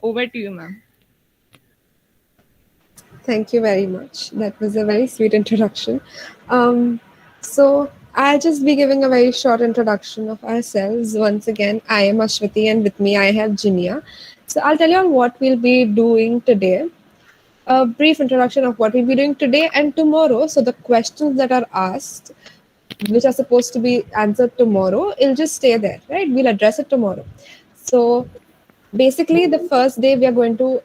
Over to you, ma'am. Thank you very much. That was a very sweet introduction. So, I'll just be giving a very short introduction of ourselves. Once again, I am Ashwati, and with me I have Jiniya. So, I'll tell you on what we'll be doing today. A brief introduction of what we'll be doing today and tomorrow. So, the questions that are asked, which are supposed to be answered tomorrow, it'll just stay there, right? We'll address it tomorrow. So, basically, the first day we are going to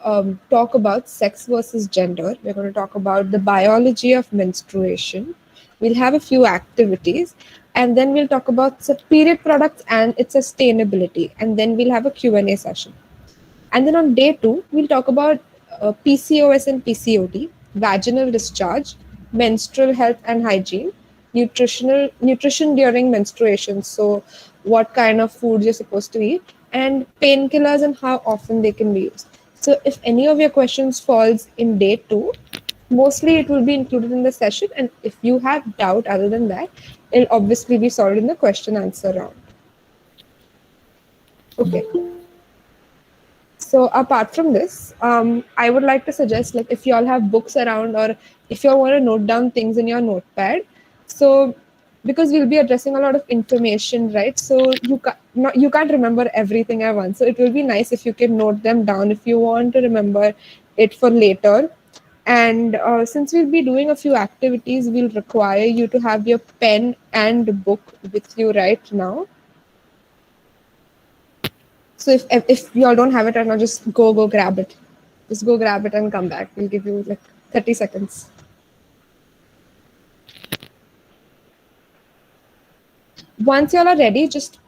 talk about sex versus gender. We're going to talk about the biology of menstruation. We'll have a few activities, and then we'll talk about period products and its sustainability, and then we'll have a Q&A session. And then on day two, we'll talk about PCOS and PCOD, vaginal discharge, menstrual health and hygiene, nutrition during menstruation. So, what kind of foods you're supposed to eat, and painkillers and how often they can be used. So, if any of your questions falls in day two, mostly it will be included in the session. And if you have doubt other than that, it'll obviously be solved in the question answer round. Okay. So apart from this, I would like to suggest, like, if you all have books around, or if you all want to note down things in your notepad, so because we'll be addressing a lot of information, right? So you can't remember everything at once. So it will be nice if you can note them down if you want to remember it for later. And since we'll be doing a few activities, we'll require you to have your pen and book with you right now. So if y'all don't have it right now, just go grab it. Just go grab it and come back. We'll give you like 30 seconds. Once y'all are ready, just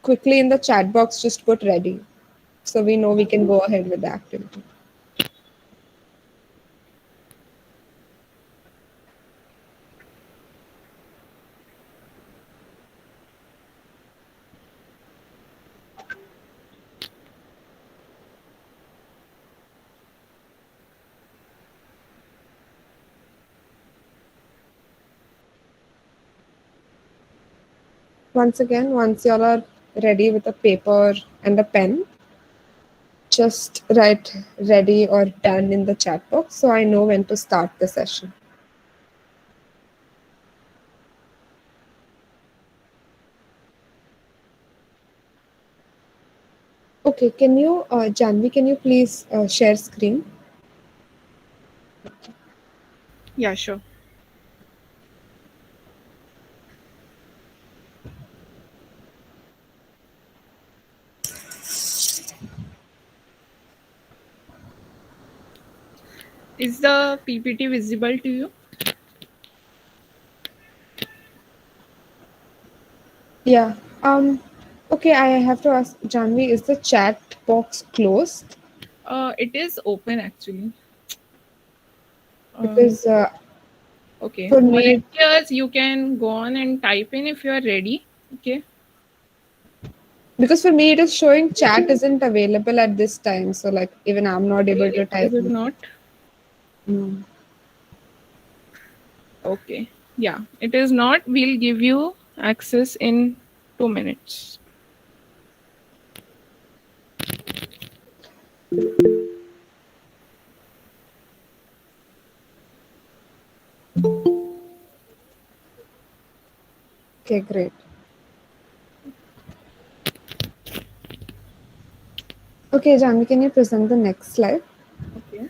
quickly in the chat box, just put ready. So we know we can go ahead with the activity. Once again, once y'all are ready with a paper and a pen, just write ready or done in the chat box so I know when to start the session. Okay, Janvi, can you please share screen? Yeah, sure. Is the PPT visible to you? Yeah. Okay, I have to ask Janvi, is the chat box closed? It is open actually. Uh, Because okay. for me, Volunteers, you can go on and type in if you are ready. Okay. it is showing chat isn't available at this time. So like even I'm not able to type Is it anything. not? Mm. Okay. Yeah, it is not. We'll give you access in 2 minutes. Okay, great. Okay, Janvi, can you present the next slide? Okay.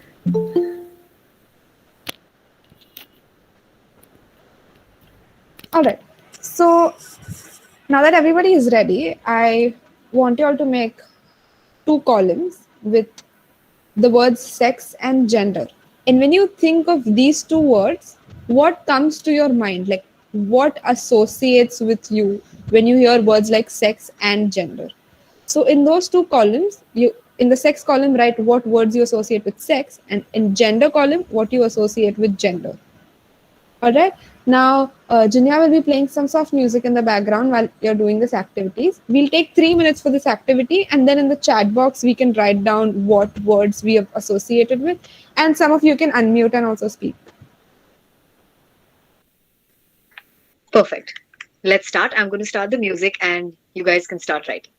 All right. So now that everybody is ready, I want you all to make two columns with the words sex and gender. And when you think of these two words, what comes to your mind? Like, what associates with you when you hear words like sex and gender? So, in those two columns, in the sex column, write what words you associate with sex, and in gender column, what you associate with gender. All right. Now, Jinya will be playing some soft music in the background while you're doing this activities. We'll take 3 minutes for this activity, and then in the chat box, we can write down what words we have associated with, and some of you can unmute and also speak. Perfect. Let's start. I'm going to start the music and you guys can start writing.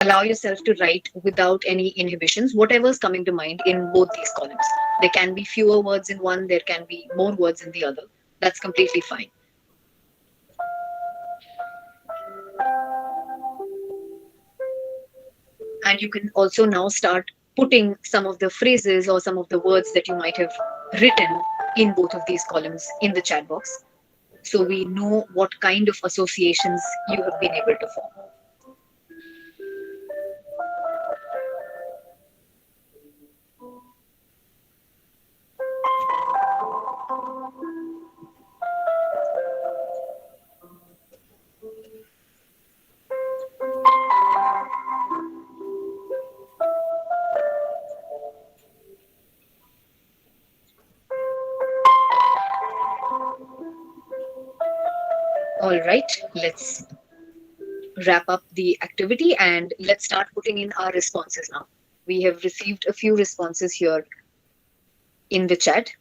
Allow yourself to write without any inhibitions, whatever's coming to mind in both these columns. There can be fewer words in one, there can be more words in the other. That's completely fine. And you can also now start putting some of the phrases or some of the words that you might have written in both of these columns in the chat box, so we know what kind of associations you have been able to form. All right, let's wrap up the activity and let's start putting in our responses now. We have received a few responses here in the chat.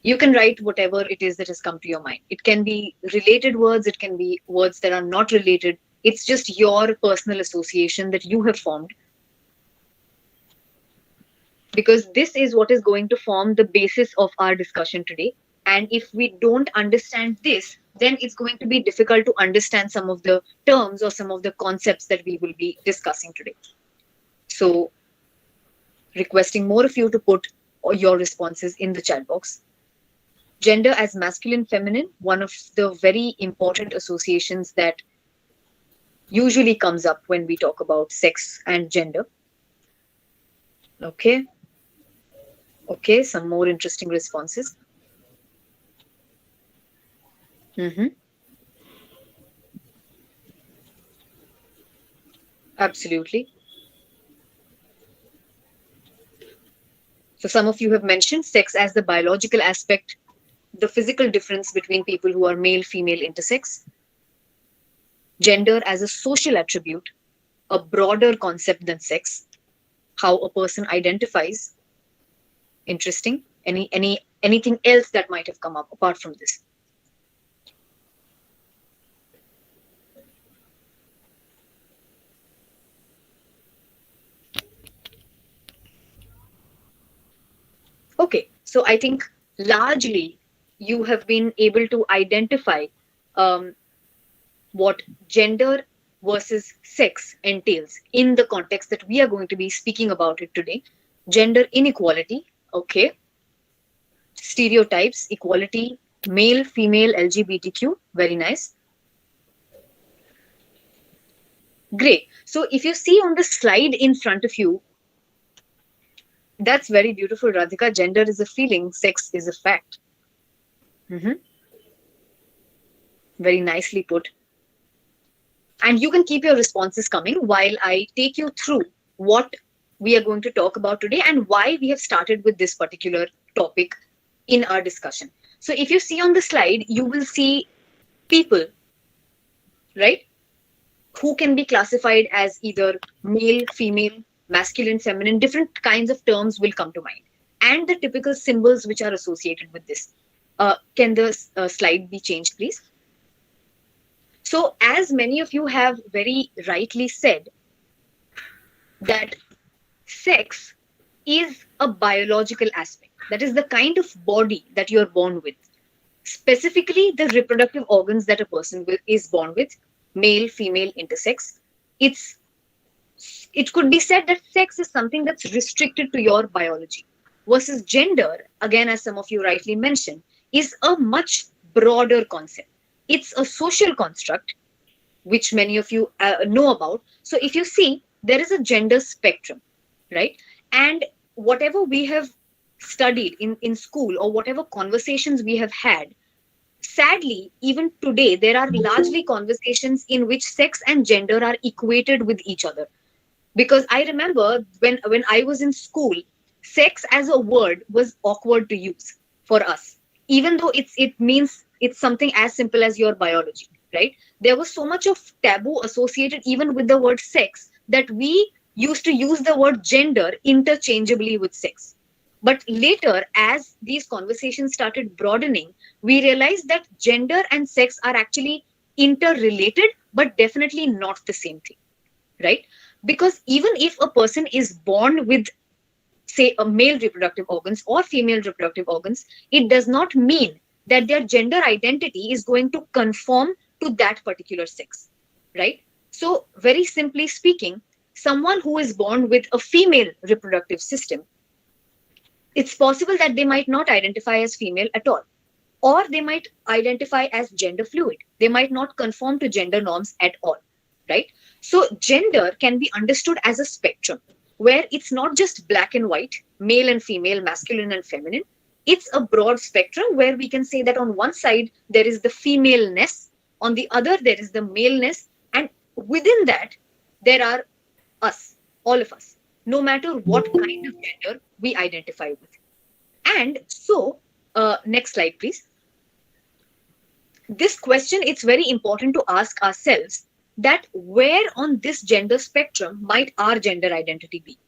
You can write whatever it is that has come to your mind. It can be related words, it can be words that are not related. It's just your personal association that you have formed, because this is what is going to form the basis of our discussion today. And if we don't understand this, then it's going to be difficult to understand some of the terms or some of the concepts that we will be discussing today. So, requesting more of you to put your responses in the chat box. Gender as masculine, feminine, one of the very important associations that usually comes up when we talk about sex and gender. Okay. Okay, some more interesting responses. Mm-hmm. Absolutely. So some of you have mentioned sex as the biological aspect, the physical difference between people who are male, female, intersex. Gender as a social attribute, a broader concept than sex. How a person identifies. Interesting. Anything else that might have come up apart from this? Okay, so I think largely you have been able to identify um, what gender versus sex entails in the context that we are going to be speaking about it today. Gender inequality, okay. Stereotypes, equality, male, female, LGBTQ, very nice. Great. So if you see on the slide in front of you, that's very beautiful, Radhika. Gender is a feeling, sex is a fact. Mhm. Very nicely put. And you can keep your responses coming while I take you through what we are going to talk about today and why we have started with this particular topic in our discussion. So if you see on the slide, you will see people, right, who can be classified as either male, female, masculine, feminine. Different kinds of terms will come to mind, and the typical symbols which are associated with this. Can the slide be changed, please? So, as many of you have very rightly said, that sex is a biological aspect. That is the kind of body that you're born with. Specifically, the reproductive organs that a person is born with, male, female, intersex. It's it could be said that sex is something that's restricted to your biology, versus gender, again, as some of you rightly mentioned, is a much broader concept. It's a social construct which many of you know about. So if you see, there is a gender spectrum, right? And whatever we have studied in school, or whatever conversations we have had, sadly, even today, there are largely conversations in which sex and gender are equated with each other. Because I remember when I was in school, sex as a word was awkward to use for us, even though it means it's something as simple as your biology, right? There was so much of taboo associated even with the word sex that we used to use the word gender interchangeably with sex. But later, as these conversations started broadening, we realized that gender and sex are actually interrelated, but definitely not the same thing. right? Because even if a person is born with, say, a male reproductive organs or female reproductive organs, it does not mean that their gender identity is going to conform to that particular sex, right? So very simply speaking, someone who is born with a female reproductive system, it's possible that they might not identify as female at all, or they might identify as gender fluid. They might not conform to gender norms at all, right? So gender can be understood as a spectrum where it's not just black and white, male and female, masculine and feminine. It's a broad spectrum where we can say that on one side there is the femaleness, on the other there is the maleness, and within that there are us, all of us, no matter what kind of gender we identify with. And so, next slide, please. This question, it's very important to ask ourselves that where on this gender spectrum might our gender identity be?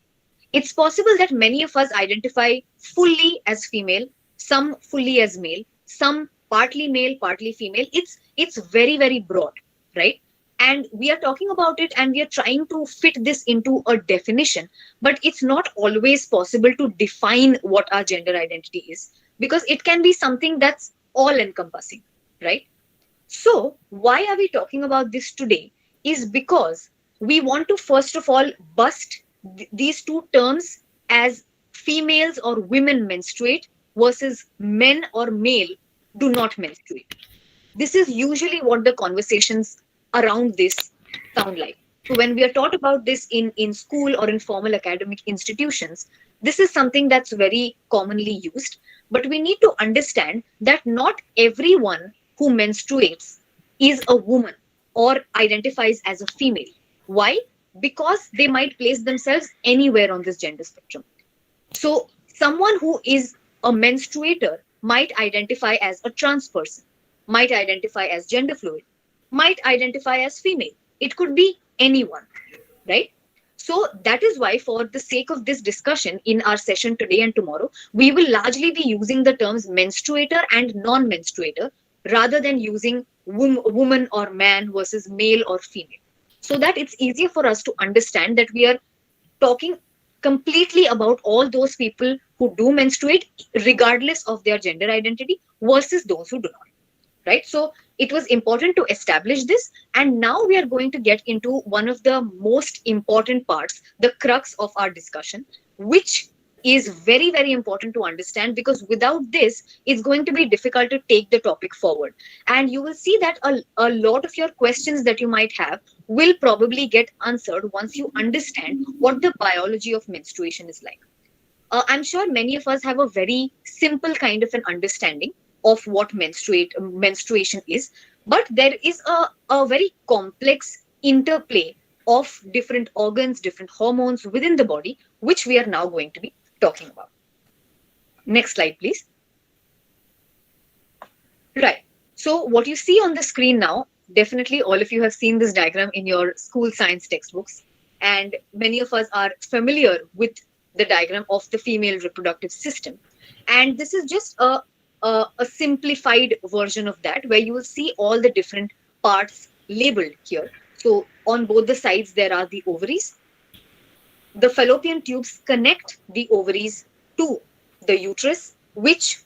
It's possible that many of us identify fully as female, some fully as male, some partly male, partly female. It's very, very broad, right? And we are talking about it and we are trying to fit this into a definition, but it's not always possible to define what our gender identity is, because it can be something that's all encompassing, right? So, why are we talking about this today? Is because we want to first of all bust these two terms as females or women menstruate versus men or male do not menstruate. This is usually what the conversations around this sound like. So when we are taught about this in school or in formal academic institutions, this is something that's very commonly used. But we need to understand that not everyone who menstruates is a woman or identifies as a female. Why? Because they might place themselves anywhere on this gender spectrum. So someone who is a menstruator might identify as a trans person, might identify as gender fluid, might identify as female. It could be anyone, right? So that is why, for the sake of this discussion in our session today and tomorrow, we will largely be using the terms menstruator and non-menstruator rather than using woman or man versus male or female, so that it's easier for us to understand that we are talking completely about all those people who do menstruate regardless of their gender identity versus those who do not, right? So it was important to establish this. And now we are going to get into one of the most important parts, the crux of our discussion, which is very, very important to understand, because without this, it's going to be difficult to take the topic forward. And you will see that a lot of your questions that you might have will probably get answered once you understand what the biology of menstruation is like. I'm sure many of us have a very simple kind of an understanding of what menstruation is, but there is a very complex interplay of different organs, different hormones within the body, which we are now going to be talking about. Next slide, please. Right. So what you see on the screen now, definitely all of you have seen this diagram in your school science textbooks, and many of us are familiar with the diagram of the female reproductive system. And this is just a simplified version of that, where you will see all the different parts labeled here. So on both the sides, there are the ovaries. The fallopian tubes connect the ovaries to the uterus, which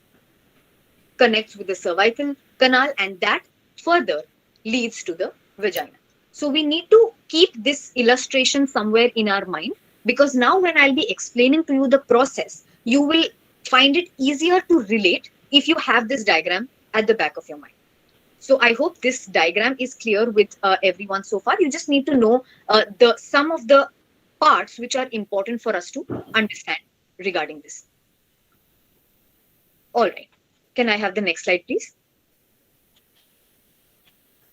connects with the cervical canal, and that further leads to the vagina. So we need to keep this illustration somewhere in our mind, because now when I'll be explaining to you the process, you will find it easier to relate if you have this diagram at the back of your mind. So I hope this diagram is clear with everyone so far. You just need to know some of the parts which are important for us to understand regarding this. All right. Can I have the next slide, please?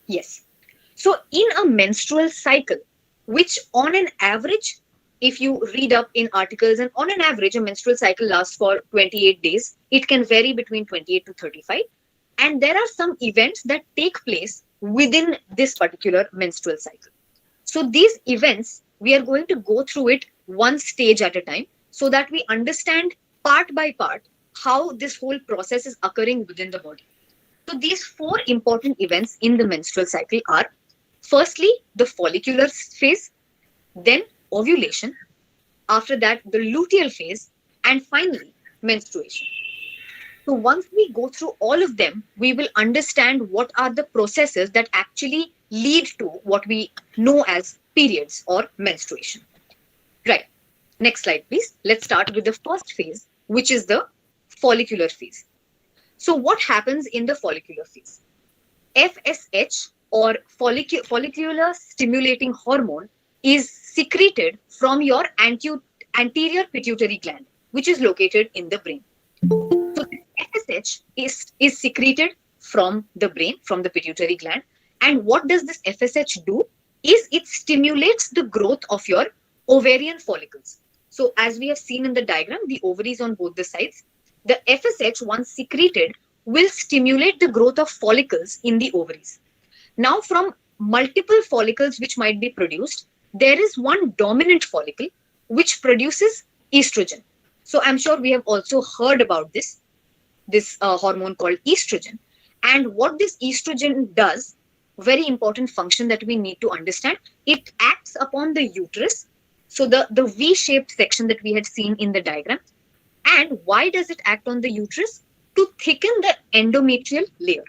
Yes. So in a menstrual cycle, which on an average, if you read up in articles, and on an average, a menstrual cycle lasts for 28 days. It can vary between 28 to 35. And there are some events that take place within this particular menstrual cycle. So these events, we are going to go through it one stage at a time, so that we understand part by part how this whole process is occurring within the body. So these four important events in the menstrual cycle are: firstly, the follicular phase, then ovulation, after that, the luteal phase, and finally, menstruation. So once we go through all of them, we will understand what are the processes that actually lead to what we know as periods or menstruation. Right. Next slide, please. Let's start with the first phase, which is the follicular phase. So what happens in the follicular phase? FSH, or follicular stimulating hormone, is secreted from your anterior pituitary gland, which is located in the brain. So FSH is secreted from the brain, from the pituitary gland. And what does this FSH do? Is it stimulates the growth of your ovarian follicles. So as we have seen in the diagram, the ovaries on both the sides, the FSH, once secreted, will stimulate the growth of follicles in the ovaries. Now, from multiple follicles which might be produced, there is one dominant follicle which produces estrogen. So I'm sure we have also heard about this hormone called estrogen. And what this estrogen does, very important function that we need to understand, it acts upon the uterus. So the V-shaped section that we had seen in the diagram. And why does it act on the uterus? To thicken the endometrial layer.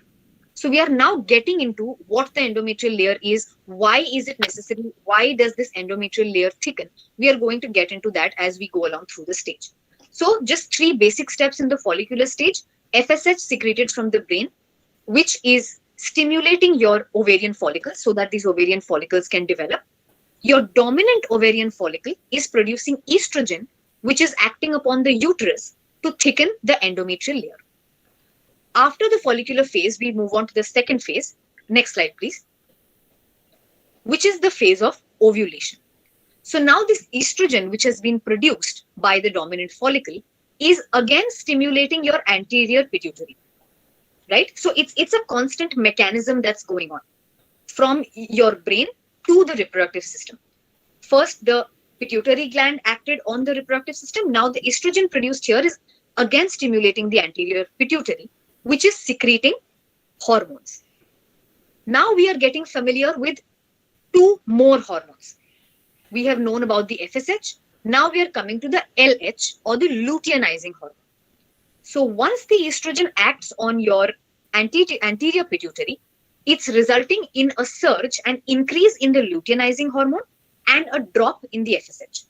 So we are now getting into what the endometrial layer is. Why is it necessary? Why does this endometrial layer thicken? We are going to get into that as we go along through the stage. So just three basic steps in the follicular stage. FSH secreted from the brain, which is stimulating your ovarian follicles so that these ovarian follicles can develop. Your dominant ovarian follicle is producing estrogen, which is acting upon the uterus to thicken the endometrial layer. After the follicular phase, we move on to the second phase. Next slide, please. Which is the phase of ovulation. So now this estrogen, which has been produced by the dominant follicle, is again stimulating your anterior pituitary, right? So it's a constant mechanism that's going on from your brain to the reproductive system. First, the pituitary gland acted on the reproductive system. Now the estrogen produced here is again stimulating the anterior pituitary, which is secreting hormones. Now we are getting familiar with two more hormones. We have known about the FSH. Now we are coming to the LH, or the luteinizing hormone. So once the estrogen acts on your anterior pituitary, it's resulting in a surge and increase in the luteinizing hormone and a drop in the FSH.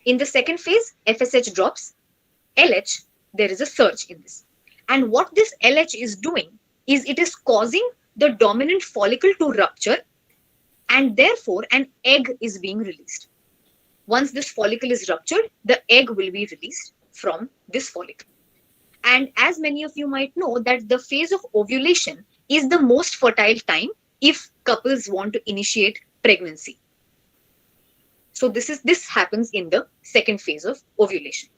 In the second phase, FSH drops. LH, there is a surge in this. And what this LH is doing is it is causing the dominant follicle to rupture, and therefore an egg is being released. Once this follicle is ruptured, the egg will be released from this follicle. And as many of you might know, that the phase of ovulation is the most fertile time if couples want to initiate pregnancy. So this happens in the second phase of ovulation.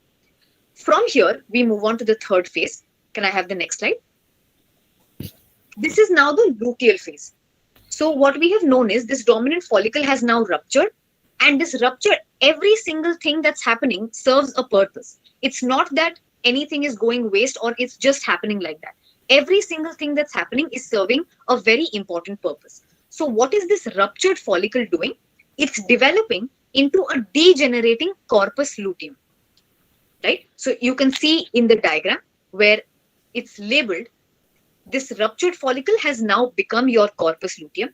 From here, we move on to the third phase. Can I have the next slide? This is now the luteal phase. So what we have known is this dominant follicle has now ruptured, and this rupture, every single thing that's happening serves a purpose. It's not that anything is going waste or it's just happening like that. Every single thing that's happening is serving a very important purpose. So what is this ruptured follicle doing? It's developing into a degenerating corpus luteum, right? So you can see in the diagram where it's labeled, this ruptured follicle has now become your corpus luteum.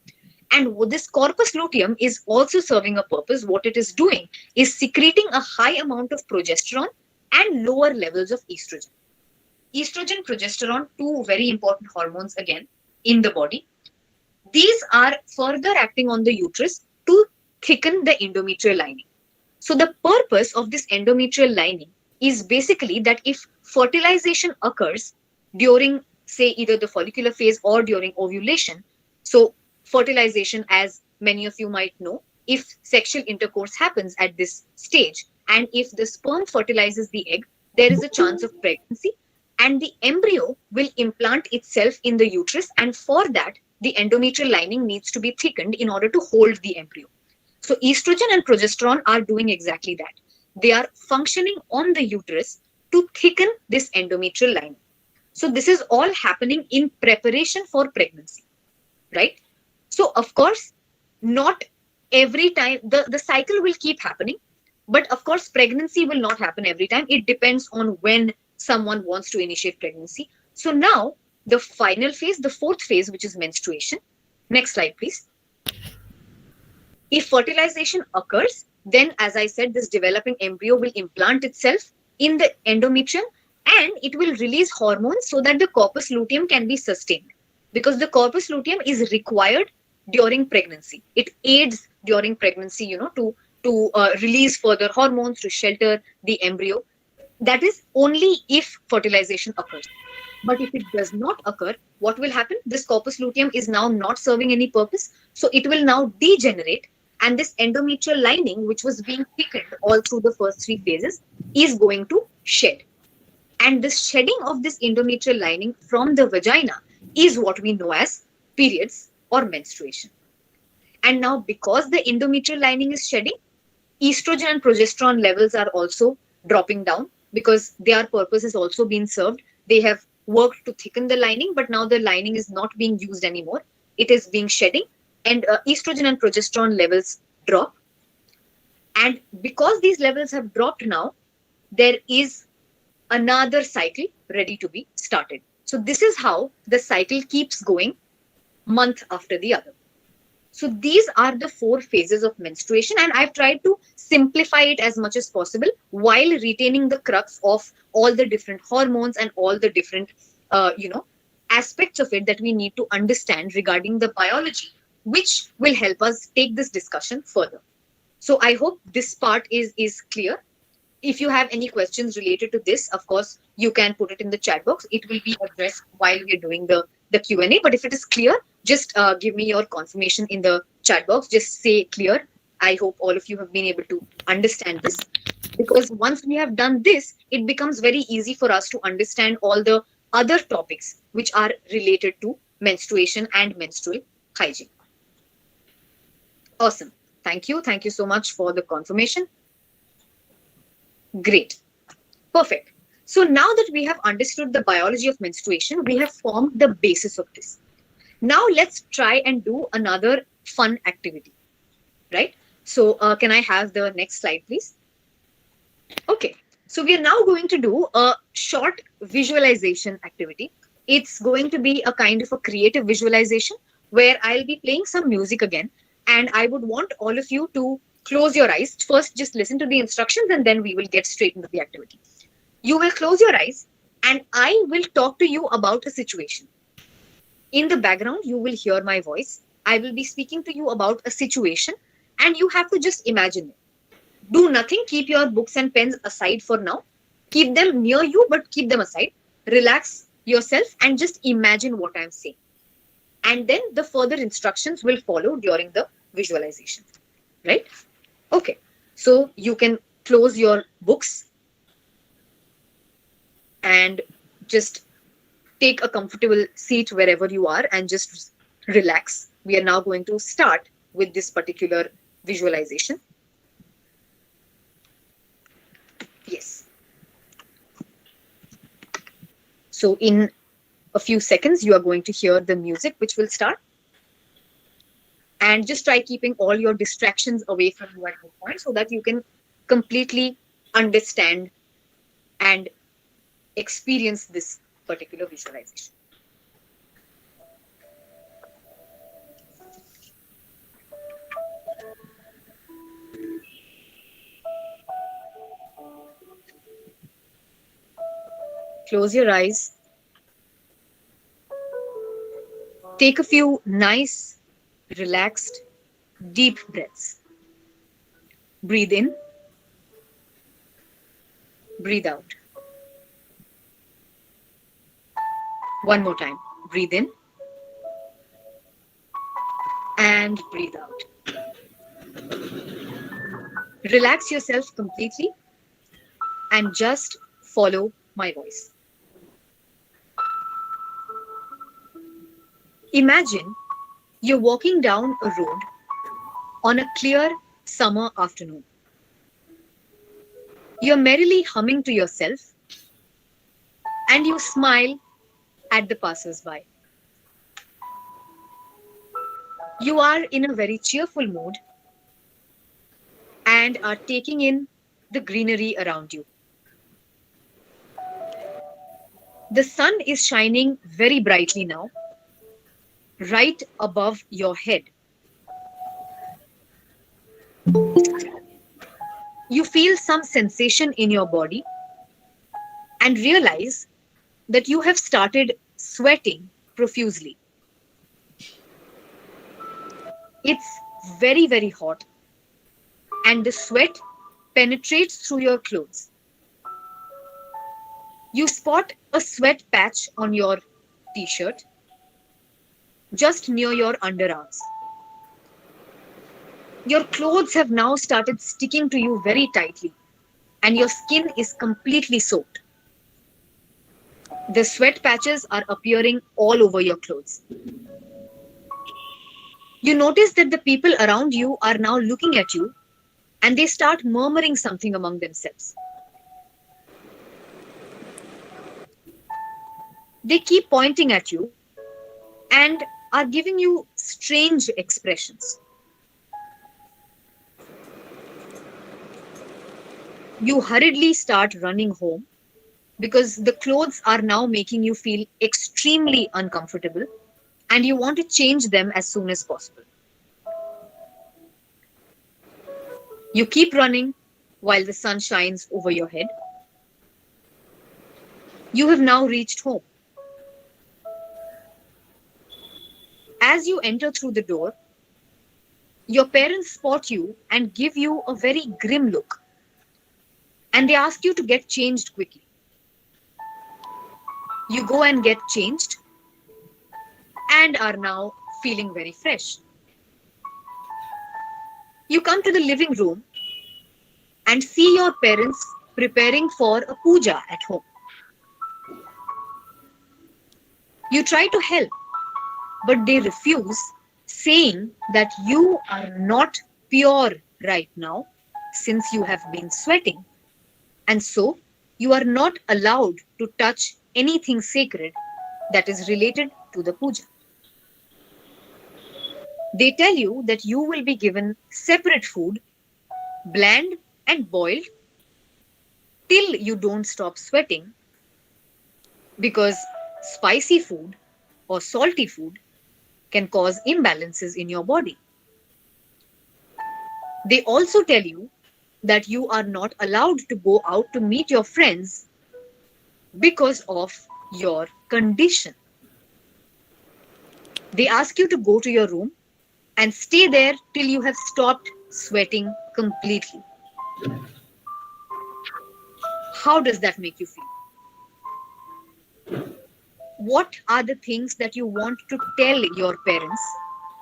And this corpus luteum is also serving a purpose. What it is doing is secreting a high amount of progesterone and lower levels of estrogen. Estrogen, progesterone, two very important hormones again in the body. These are further acting on the uterus to thicken the endometrial lining. So the purpose of this endometrial lining is basically that if fertilization occurs during, say, either the follicular phase or during ovulation, so fertilization, as many of you might know, if sexual intercourse happens at this stage and if the sperm fertilizes the egg, there is a chance of pregnancy, and the embryo will implant itself in the uterus, and for that the endometrial lining needs to be thickened in order to hold the embryo. So estrogen and progesterone are doing exactly that. They are functioning on the uterus to thicken this endometrial lining. So this is all happening in preparation for pregnancy, right? So of course, not every time the cycle will keep happening. But of course, pregnancy will not happen every time. It depends on when someone wants to initiate pregnancy. So now the final phase, the fourth phase, which is menstruation. Next slide, please. If fertilization occurs, then as I said, this developing embryo will implant itself in the endometrium and it will release hormones so that the corpus luteum can be sustained. Because the corpus luteum is required during pregnancy. It aids during pregnancy, to release further hormones to shelter the embryo. That is only if fertilization occurs. But if it does not occur, what will happen? This corpus luteum is now not serving any purpose. So it will now degenerate. And this endometrial lining, which was being thickened all through the first three phases, is going to shed. And the shedding of this endometrial lining from the vagina is what we know as periods or menstruation. And now, because the endometrial lining is shedding, estrogen and progesterone levels are also dropping down because their purpose is also being served. They have worked to thicken the lining, but now the lining is not being used anymore. It is being shedding, and estrogen and progesterone levels drop. And because these levels have dropped now, there is another cycle ready to be started. So this is how the cycle keeps going month after the other. So these are the four phases of menstruation, and I've tried to simplify it as much as possible while retaining the crux of all the different hormones and all the different, aspects of it that we need to understand regarding the biology, which will help us take this discussion further. So I hope this part is clear. If you have any questions related to this, of course, you can put it in the chat box. It will be addressed while we're doing the Q&A. But if it is clear, just give me your confirmation in the chat box. Just say clear. I hope all of you have been able to understand this. Because once we have done this, it becomes very easy for us to understand all the other topics which are related to menstruation and menstrual hygiene. Awesome. Thank you. Thank you so much for the confirmation. Great. Perfect. So now that we have understood the biology of menstruation, we have formed the basis of this. Now let's try and do another fun activity, right? So can I have the next slide, please? Okay. So we are now going to do a short visualization activity. It's going to be a kind of a creative visualization where I'll be playing some music again. And I would want all of you to close your eyes. First, just listen to the instructions and then we will get straight into the activity. You will close your eyes and I will talk to you about a situation. In the background, you will hear my voice. I will be speaking to you about a situation and you have to just imagine it. Do nothing. Keep your books and pens aside for now. Keep them near you, but keep them aside. Relax yourself and just imagine what I'm saying. And then the further instructions will follow during the visualization. Right? Okay. So you can close your books and just take a comfortable seat wherever you are and just relax. We are now going to start with this particular visualization. Yes. So in a few seconds, you are going to hear the music which will start. And just try keeping all your distractions away from you at this point so that you can completely understand and experience this particular visualization. Close your eyes. Take a few nice, relaxed, deep breaths. Breathe in. Breathe out. One more time. Breathe in. And breathe out. Relax yourself completely and just follow my voice. Imagine you're walking down a road on a clear summer afternoon. You're merrily humming to yourself and you smile at the passers-by. You are in a very cheerful mood and are taking in the greenery around you. The sun is shining very brightly now, right above your head. You feel some sensation in your body and realize that you have started sweating profusely. It's very, very hot, and the sweat penetrates through your clothes. You spot a sweat patch on your t shirt just near your underarms. Your clothes have now started sticking to you very tightly, and your skin is completely soaked. The sweat patches are appearing all over your clothes. You notice that the people around you are now looking at you and they start murmuring something among themselves. They keep pointing at you and are giving you strange expressions. You hurriedly start running home because the clothes are now making you feel extremely uncomfortable and you want to change them as soon as possible. You keep running while the sun shines over your head. You have now reached home. As you enter through the door, your parents spot you and give you a very grim look, and they ask you to get changed quickly. You go and get changed and are now feeling very fresh. You come to the living room and see your parents preparing for a puja at home. You try to help, but they refuse, saying that you are not pure right now since you have been sweating, and so you are not allowed to touch anything sacred that is related to the puja. They tell you that you will be given separate food, bland and boiled, till you don't stop sweating because spicy food or salty food can cause imbalances in your body. They also tell you that you are not allowed to go out to meet your friends because of your condition. They ask you to go to your room and stay there till you have stopped sweating completely. How does that make you feel? What are the things that you want to tell your parents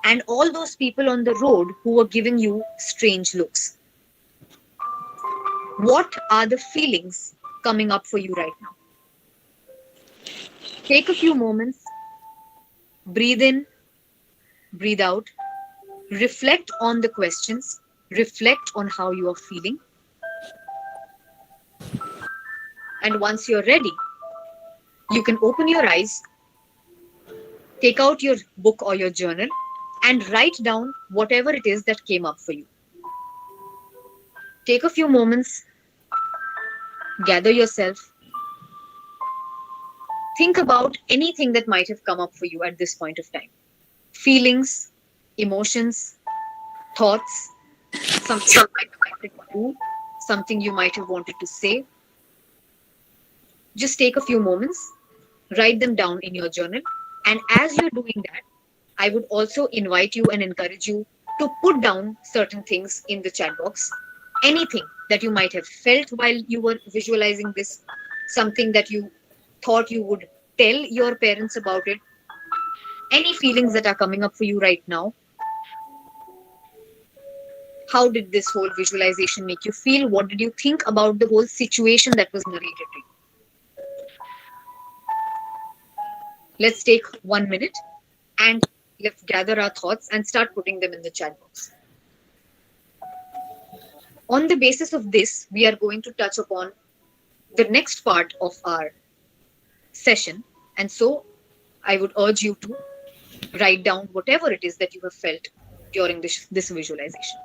and all those people on the road who were giving you strange looks? What are the feelings coming up for you right now? Take a few moments, breathe in, breathe out, reflect on the questions, reflect on how you are feeling. And once you're ready, you can open your eyes, take out your book or your journal, and write down whatever it is that came up for you. Take a few moments, gather yourself, think about anything that might have come up for you at this point of time. Feelings, emotions, thoughts, something you might have wanted to do, something you might have wanted to say. Just take a few moments, write them down in your journal. And as you're doing that, I would also invite you and encourage you to put down certain things in the chat box. Anything that you might have felt while you were visualizing this, something that you thought you would tell your parents about it, any feelings that are coming up for you right now. How did this whole visualization make you feel? What did you think about the whole situation that was narrated to you? Let's take 1 minute and let's gather our thoughts and start putting them in the chat box. On the basis of this, we are going to touch upon the next part of our session. And so I would urge you to write down whatever it is that you have felt during this visualization.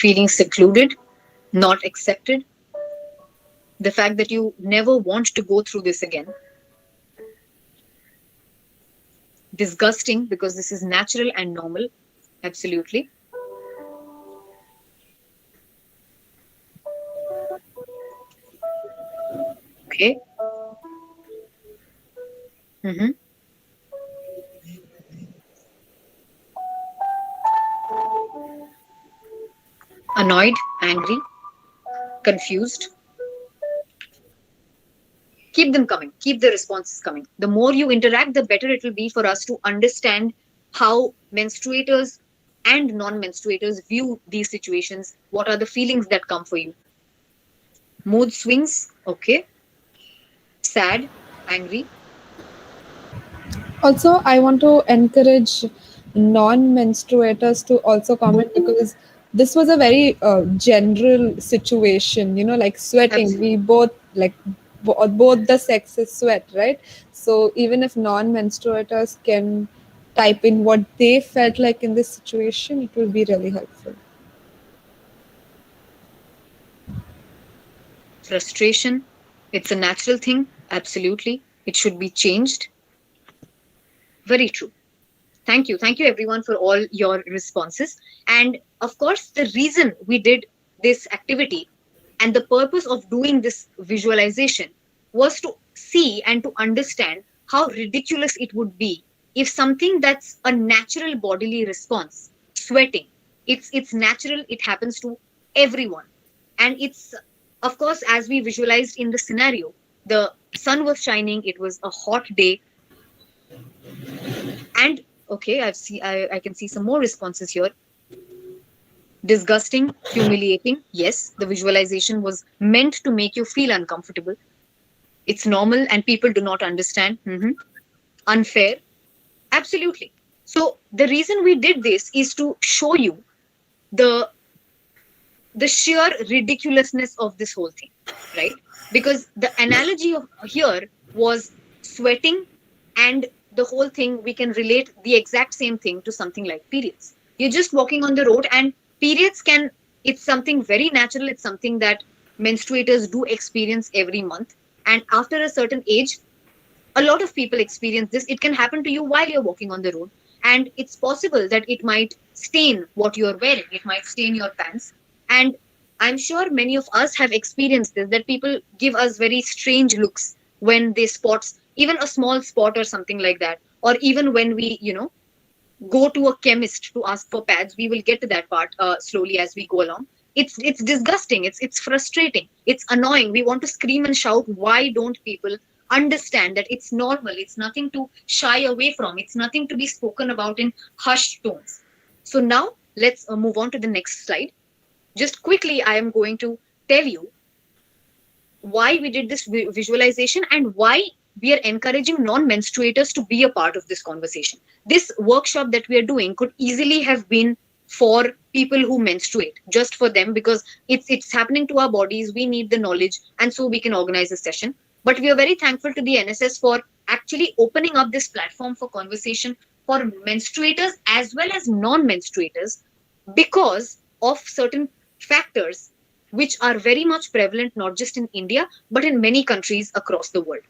feeling secluded, not accepted, the fact that you never want to go through this again, disgusting because this is natural and normal, absolutely. Okay. Hmm. Annoyed, angry, confused. Keep them coming, keep the responses coming. The more you interact, the better it will be for us to understand how menstruators and non menstruators view these situations. What are the feelings that come for you? Mood swings, okay. Sad, angry. Also, I want to encourage non-menstruators to also comment, because this was a very general situation, like sweating. We Absolutely. both, like, both the sexes sweat, right? So even if non-menstruators can type in what they felt like in this situation, it will be really helpful. Frustration, it's a natural thing, absolutely. It should be changed. Very true. Thank you. Thank you, everyone, for all your responses. And of course, the reason we did this activity and the purpose of doing this visualization was to see and to understand how ridiculous it would be if something that's a natural bodily response, sweating, it's natural, it happens to everyone. And it's, of course, as we visualized in the scenario, the sun was shining, it was a hot day, and okay, I can see some more responses here. Disgusting, humiliating. Yes, the visualization was meant to make you feel uncomfortable. It's normal and people do not understand. Mhm. Unfair. Absolutely. So the reason we did this is to show you the the sheer ridiculousness of this whole thing, right? Because the analogy of here was sweating, and the whole thing, we can relate the exact same thing to something like periods. You're just walking on the road, and periods can, it's something very natural, it's something that menstruators do experience every month. And after a certain age, a lot of people experience this. It can happen to you while you're walking on the road, and it's possible that it might stain what you're wearing, it might stain your pants. And I'm sure many of us have experienced this, that people give us very strange looks when they spot even a small spot or something like that, or even when we, go to a chemist to ask for pads. We will get to that part slowly as we go along. It's disgusting, it's frustrating, it's annoying. We want to scream and shout. Why don't people understand that it's normal, it's nothing to shy away from, it's nothing to be spoken about in hushed tones? So now let's move on to the next slide. Just quickly, I am going to tell you why we did this visualization and why we are encouraging non menstruators to be a part of this conversation. This workshop that we are doing could easily have been for people who menstruate, just for them, because it's happening to our bodies. We need the knowledge, and so we can organize a session. But we are very thankful to the NSS for actually opening up this platform for conversation for menstruators as well as non menstruators, because of certain factors which are very much prevalent not just in India but in many countries across the world.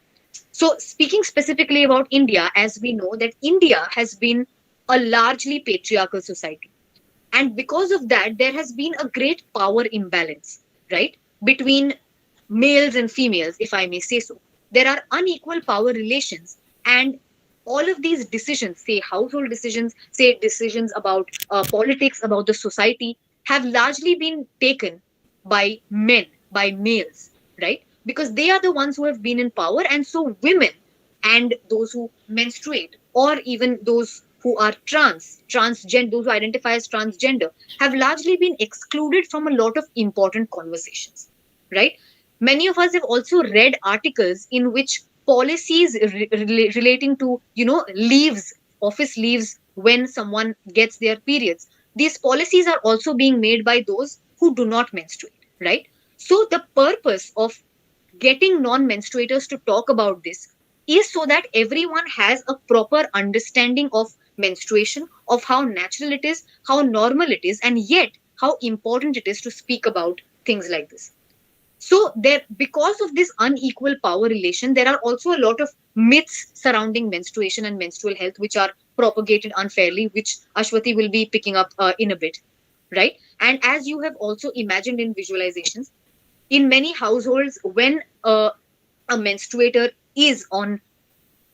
So, speaking specifically about India, as we know that India has been a largely patriarchal society, and because of that, there has been a great power imbalance, right, between males and females, if I may say so. There are unequal power relations, and all of these decisions, say household decisions, say decisions about politics, about the society, have largely been taken by men, by males, right? Because they are the ones who have been in power, and so women and those who menstruate, or even those who are transgender, those who identify as transgender, have largely been excluded from a lot of important conversations, right? Many of us have also read articles in which policies relating to, leaves, office leaves, when someone gets their periods, these policies are also being made by those who do not menstruate, right? So the purpose of getting non menstruators to talk about this is so that everyone has a proper understanding of menstruation, of how natural it is, how normal it is, and yet how important it is to speak about things like this. So there, because of this unequal power relation, there are also a lot of myths surrounding menstruation and menstrual health, which are propagated unfairly, which Ashwati will be picking up in a bit, right? And as you have also imagined in visualizations, in many households, when a menstruator is on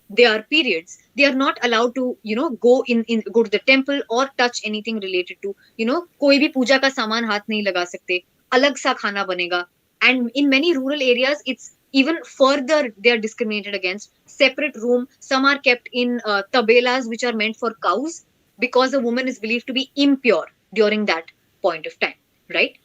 their periods, they are not allowed to, go to the temple or touch anything related to, कोई भी पूजा का सामान हाथ नहीं लगा सकते, अलग सा खाना बनेगा. And in many rural areas, it's even further, they are discriminated against. Separate room, some are kept in tabelas which are meant for cows, because a woman is believed to be impure during that point of time, right?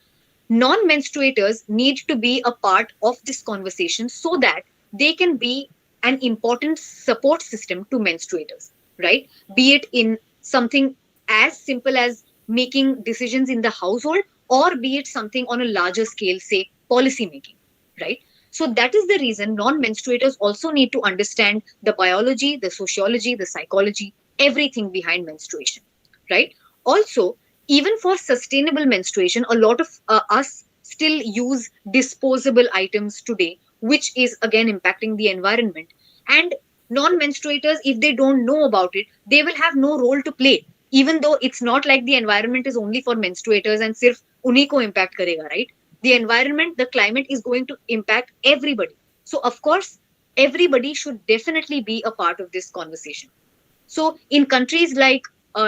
Non-menstruators need to be a part of this conversation so that they can be an important support system to menstruators, right? Be it in something as simple as making decisions in the household, or be it something on a larger scale, say policy making, right? So that is the reason non-menstruators also need to understand the biology, the sociology, the psychology, everything behind menstruation, right? Also, even for sustainable menstruation, a lot of us still use disposable items today, which is again impacting the environment. And non-menstruators, if they don't know about it, they will have no role to play, even though it's not like the environment is only for menstruators and sirf unhi ko impact karega, right? The environment, the climate is going to impact everybody. So of course, everybody should definitely be a part of this conversation. So in countries like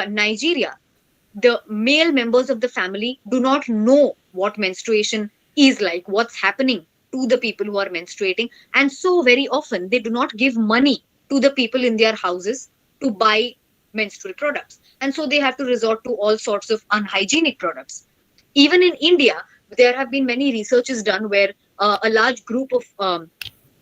Nigeria, the male members of the family do not know what menstruation is like, what's happening to the people who are menstruating. And so, very often, they do not give money to the people in their houses to buy menstrual products. And so, they have to resort to all sorts of unhygienic products. Even in India, there have been many researches done where a large group of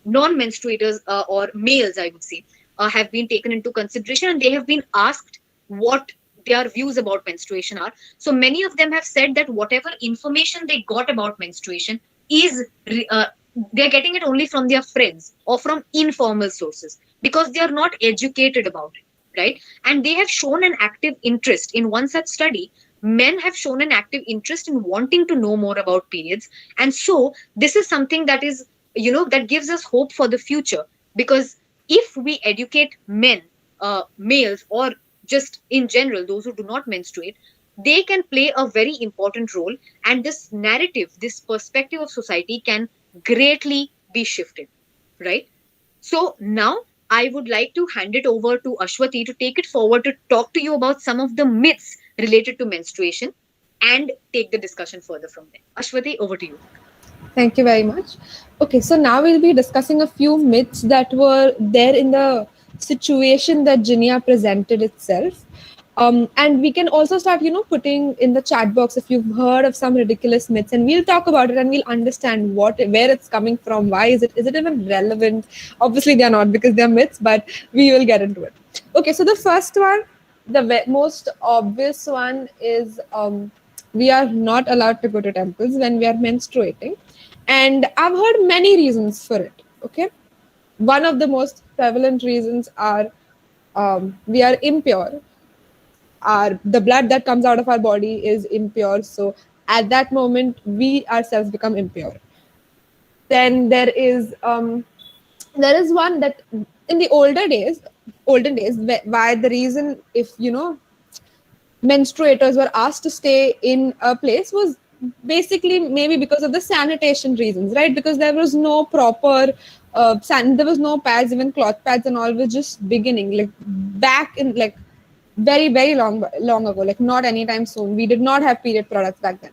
non-menstruators, or males, I would say, have been taken into consideration, and they have been asked what their views about menstruation are. So many of them have said that whatever information they got about menstruation is they're getting it only from their friends or from informal sources, because they are not educated about it, right? And they have shown an active interest in one such study. Men have shown an active interest in wanting to know more about periods. And so this is something that is, that gives us hope for the future, because if we educate men, males, or just in general those who do not menstruate, they can play a very important role, and this narrative, this perspective of society can greatly be shifted, right? So now I would like to hand it over to Ashwati to take it forward, to talk to you about some of the myths related to menstruation and take the discussion further from there. Ashwati, over to you. Thank you very much. Okay, so now we'll be discussing a few myths that were there in the situation that Jiniya presented itself. And we can also start, putting in the chat box if you've heard of some ridiculous myths, and we'll talk about it and we'll understand where it's coming from. Why is it even relevant? Obviously, they're not, because they're myths, but we will get into it. Okay, so the first one, the most obvious one is we are not allowed to go to temples when we are menstruating, and I've heard many reasons for it. Okay, one of the most prevalent reasons are we are impure. The blood that comes out of our body is impure, so at that moment we ourselves become impure. Then there is one that in the olden days, why the reason, if menstruators were asked to stay in a place, was basically maybe because of the sanitation reasons, right? Because there was no proper there was no pads, even cloth pads and all was just beginning, like back in, like, very very long ago, like not anytime soon. We did not have period products back then.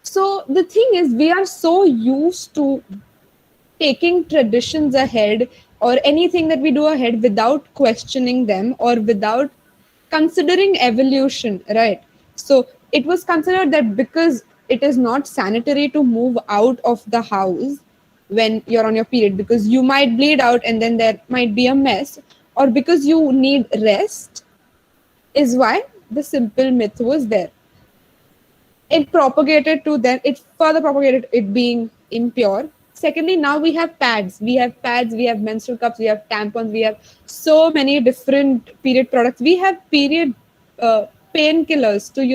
So the thing is, we are so used to taking traditions ahead, or anything that we do ahead, without questioning them or without considering evolution, right? So it was considered that because it is not sanitary to move out of the house when you're on your period, because you might bleed out and then there might be a mess, or because you need rest, is why the simple myth was there. It propagated to then, it further propagated it being impure. Secondly, now we have menstrual cups, we have tampons, we have so many different period products. We have period painkillers to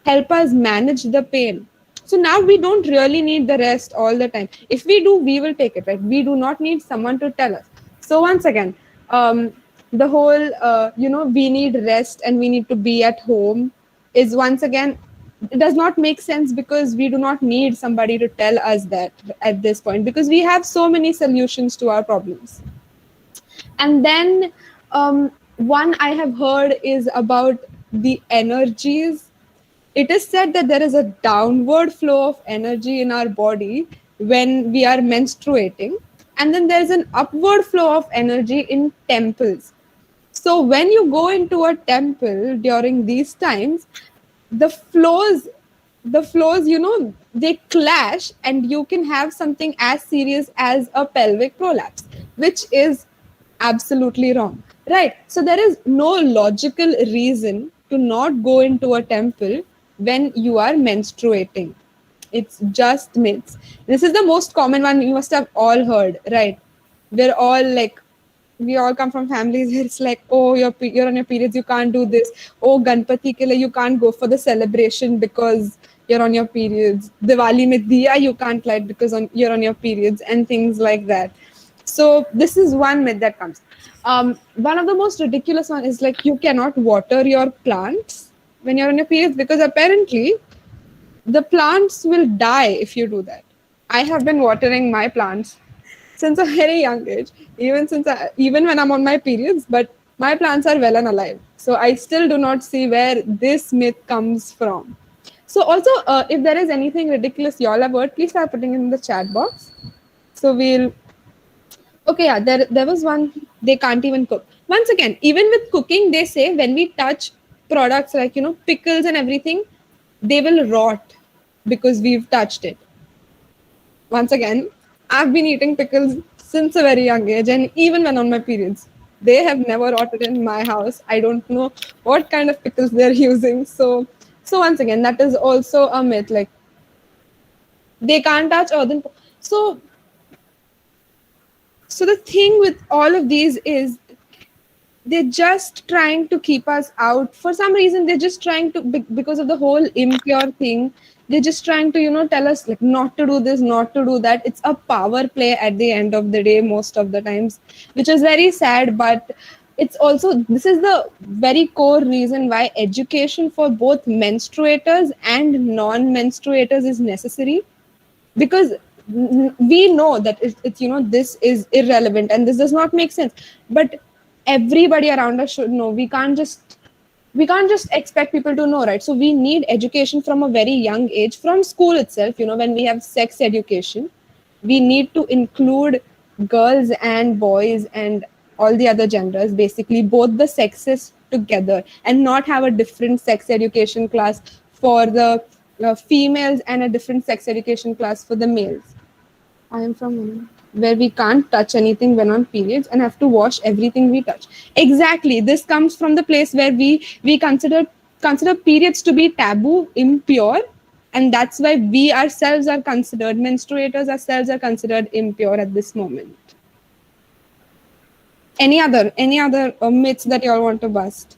help us manage the pain. So now we don't really need the rest all the time. If we do, we will take it, right? We do not need someone to tell us. So once again, the whole we need rest and we need to be at home is once again, it does not make sense, because we do not need somebody to tell us that at this point, because we have so many solutions to our problems. And then one I have heard is about the energies. It is said that there is a downward flow of energy in our body when we are menstruating, and then there's an upward flow of energy in temples. So when you go into a temple during these times, the flows they clash, and you can have something as serious as a pelvic prolapse, which is absolutely wrong, right? So there is no logical reason to not go into a temple when you are menstruating. It's just myths. This is the most common one you must have all heard, right? We're all like, we all come from families where it's like, oh, you're on your periods, you can't do this. Oh, Ganpati ke liye you can't go for the celebration because you're on your periods. Diwali mein diya you can't light because you're on your periods, and things like that. So this is one myth that comes. One of the most ridiculous one is like, you cannot water your plants when you're on your periods, because apparently the plants will die if you do that. I have been watering my plants since a very young age, even when I'm on my periods, but my plants are well and alive. So I still do not see where this myth comes from. So also, if there is anything ridiculous y'all have heard, please start putting it in the chat box. So we'll. Okay, yeah, there was one. They can't even cook. Once again, even with cooking, they say when we touch products like pickles and everything, they will rot because we've touched it. Once again, I've been eating pickles since a very young age, and even when on my periods, they have never rotted in my house. I don't know what kind of pickles they're using. So once again, that is also a myth. Like, they can't touch earthen. So so the thing with all of these is, they're just trying to keep us out for some reason. They're just trying to, because of the whole impure thing, they're just trying to tell us like not to do this, not to do that. It's a power play at the end of the day most of the times, which is very sad. But it's also, this is the very core reason why education for both menstruators and non-menstruators is necessary, because we know that it's this is irrelevant and this does not make sense, but everybody around us should know. We can't just expect people to know, right? So we need education from a very young age, from school itself. When we have sex education, we need to include girls and boys and all the other genders, basically both the sexes together, and not have a different sex education class for the females and a different sex education class for the males. I am from India, where we can't touch anything when on periods and have to wash everything we touch. Exactly. This comes from the place where we consider periods to be taboo, impure, and that's why we ourselves are considered, menstruators ourselves are considered impure at this moment. Any other myths that you all want to bust?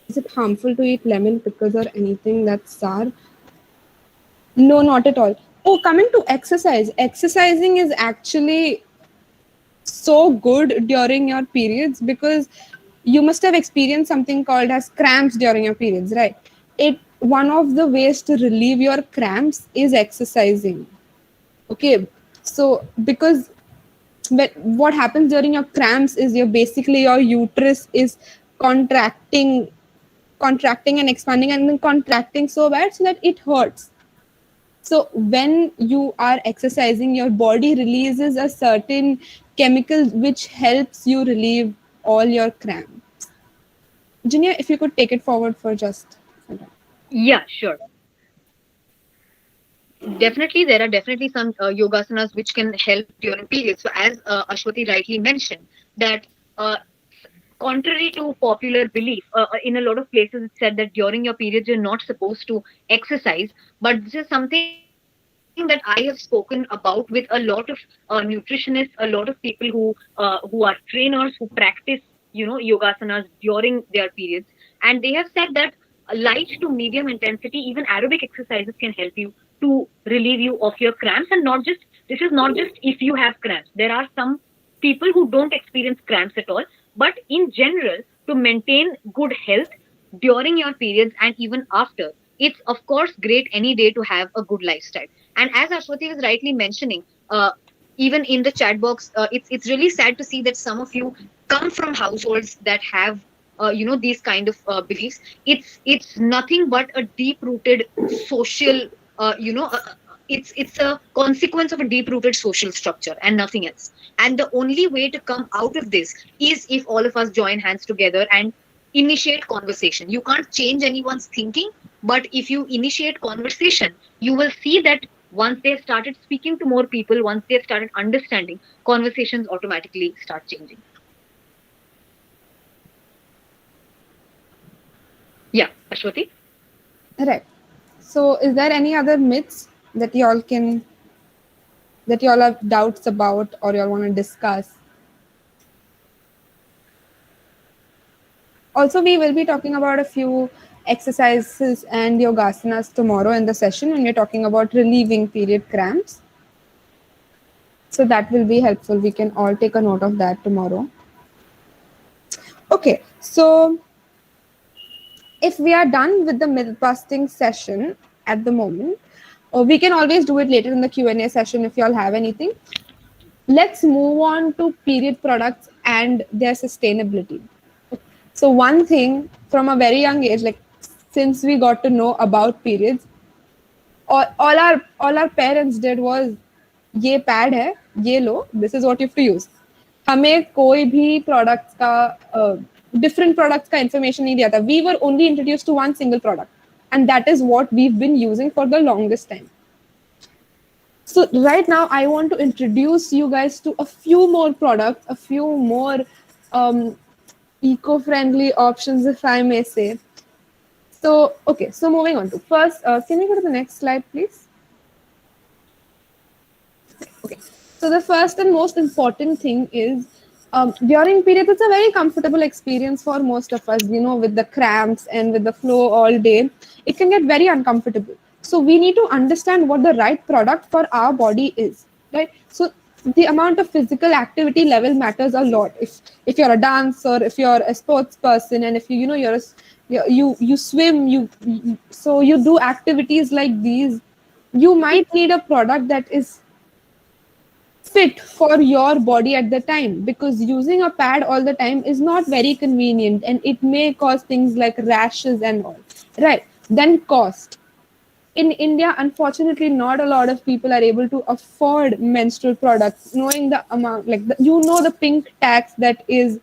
Is it harmful to eat lemon pickles or anything that's sour? No, not at all. Oh, coming to exercise. Exercising is actually so good during your periods, because you must have experienced something called as cramps during your periods, right? It One of the ways to relieve your cramps is exercising. Okay, so because but what happens during your cramps is, your uterus is contracting contracting and expanding, and then contracting so bad so that it hurts. So when you are exercising, your body releases a certain chemical which helps you relieve all your cramps. Junior, if you could take it forward for just a second. Yeah, sure. Definitely, there are definitely some yogasanas which can help during periods. So, as Ashwati rightly mentioned, that uh, contrary to popular belief, in a lot of places it's said that during your periods you're not supposed to exercise. But this is something that I have spoken about with a lot of nutritionists, a lot of people who are trainers who practice, yogasanas during their periods, and they have said that light to medium intensity, even aerobic exercises can help you to relieve you of your cramps. And not just, this is not just if you have cramps. There are some people who don't experience cramps at all, but in general, to maintain good health during your periods and even after, it's of course great any day to have a good lifestyle. And as Ashwati was rightly mentioning, even in the chat box, it's really sad to see that some of you come from households that have these kind of beliefs. It's nothing but a deep rooted social, it's a consequence of a deep rooted social structure and nothing else. And the only way to come out of this is if all of us join hands together and initiate conversation. You can't change anyone's thinking, but if you initiate conversation, you will see that once they've started speaking to more people, once they've started understanding, conversations automatically start changing. Yeah, Ashwati? Right. So, is there any other myths that y'all have doubts about or y'all want to discuss? Also, we will be talking about a few exercises and yogasanas tomorrow in the session when we're talking about relieving period cramps. So that will be helpful. We can all take a note of that tomorrow. Okay, so if we are done with the myth busting session at the moment, we can always do it later in the Q&A session if you all have anything. Let's move on to period products and their sustainability. So one thing from a very young age, like since we got to know about periods, all our parents did was ये pad है, ये लो, this is what you have to use. हमें कोई भी products का different products का information नहीं दिया था. We were only introduced to one single product, and that is what we've been using for the longest time. So right now, I want to introduce you guys to a few more products, a few more um, eco-friendly options, if I may say. So, okay, so moving on to first, can we go to the next slide, please? Okay, so the first and most important thing is during periods, it's a very comfortable experience for most of us, with the cramps and with the flow all day. It can get very uncomfortable. So we need to understand what the right product for our body is, right? So the amount of physical activity level matters a lot. If you're a dancer, if you're a sports person, and if you swim, so you do activities like these, you might need a product that is fit for your body at the time, because using a pad all the time is not very convenient and it may cause things like rashes and all, right? Then cost. In India, unfortunately, not a lot of people are able to afford menstrual products, knowing the amount, like the pink tax that you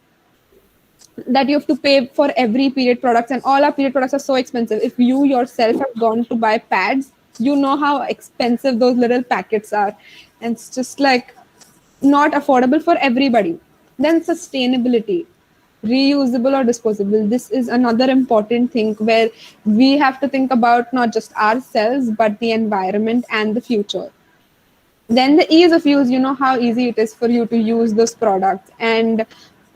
have to pay for every period products, and all our period products are so expensive. If you yourself have gone to buy pads, you know how expensive those little packets are, and it's just like not affordable for everybody. Then sustainability, reusable or disposable. This is another important thing where we have to think about not just ourselves but the environment and the future. Then the ease of use, how easy it is for you to use those products, and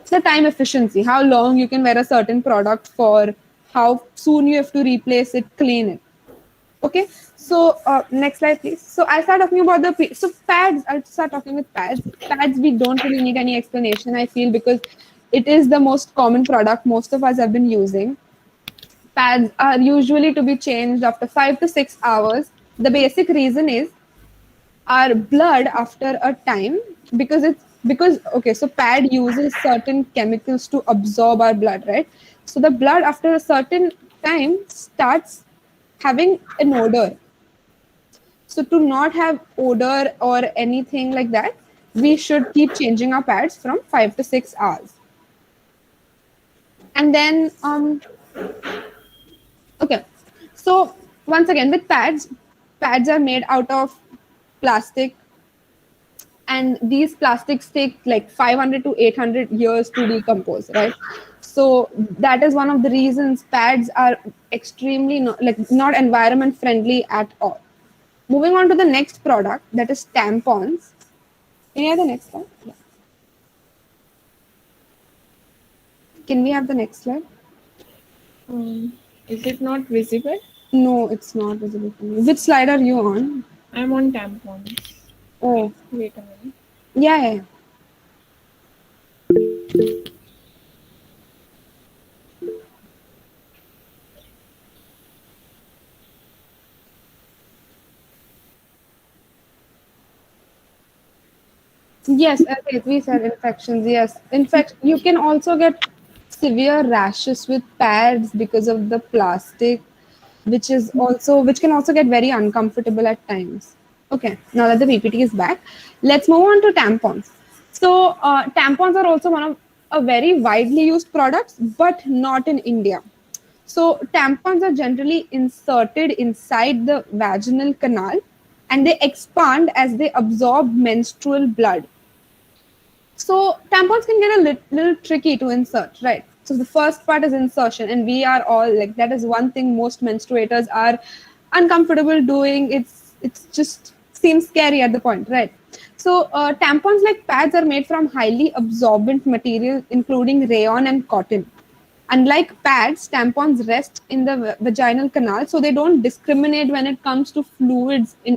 the time efficiency, how long you can wear a certain product for, how soon you have to replace it, clean it. Okay, so next slide, please. So I start talking about so pads. I'll start talking with pads. Pads, we don't really need any explanation, I feel, because it is the most common product most of us have been using. Pads are usually to be changed after 5 to 6 hours. The basic reason is our blood after a time, because okay, so pad uses certain chemicals to absorb our blood, right? So the blood after a certain time starts having an odor. So to not have odor or anything like that, we should keep changing our pads from 5 to 6 hours. And then okay, so once again with pads are made out of plastic, and these plastics take like 500 to 800 years to decompose, right? So that is one of the reasons pads are extremely not environment friendly at all. Moving on to the next product, that is tampons. Can you have the next slide? Yeah. Can we have the next slide? Is it not visible? No, it's not visible for me. Which slide are you on? I'm on tampons. Oh, Wait a minute. yeah, yeah, yeah. Yes, okay, we said infections. Yes, in fact, you can also get severe rashes with pads because of the plastic, which can also get very uncomfortable at times. Okay, now that the PPT is back, let's move on to tampons. So, tampons are also one of a very widely used products, but not in India. So, tampons are generally inserted inside the vaginal canal and they expand as they absorb menstrual blood. So tampons can get a little tricky to insert, right? So the first part is insertion, and we are all like that is one thing most menstruators are uncomfortable doing. It's just seems scary at the point, right? So tampons like pads are made from highly absorbent material, including rayon and cotton. Unlike pads, tampons rest in the vaginal canal, so they don't discriminate when it comes to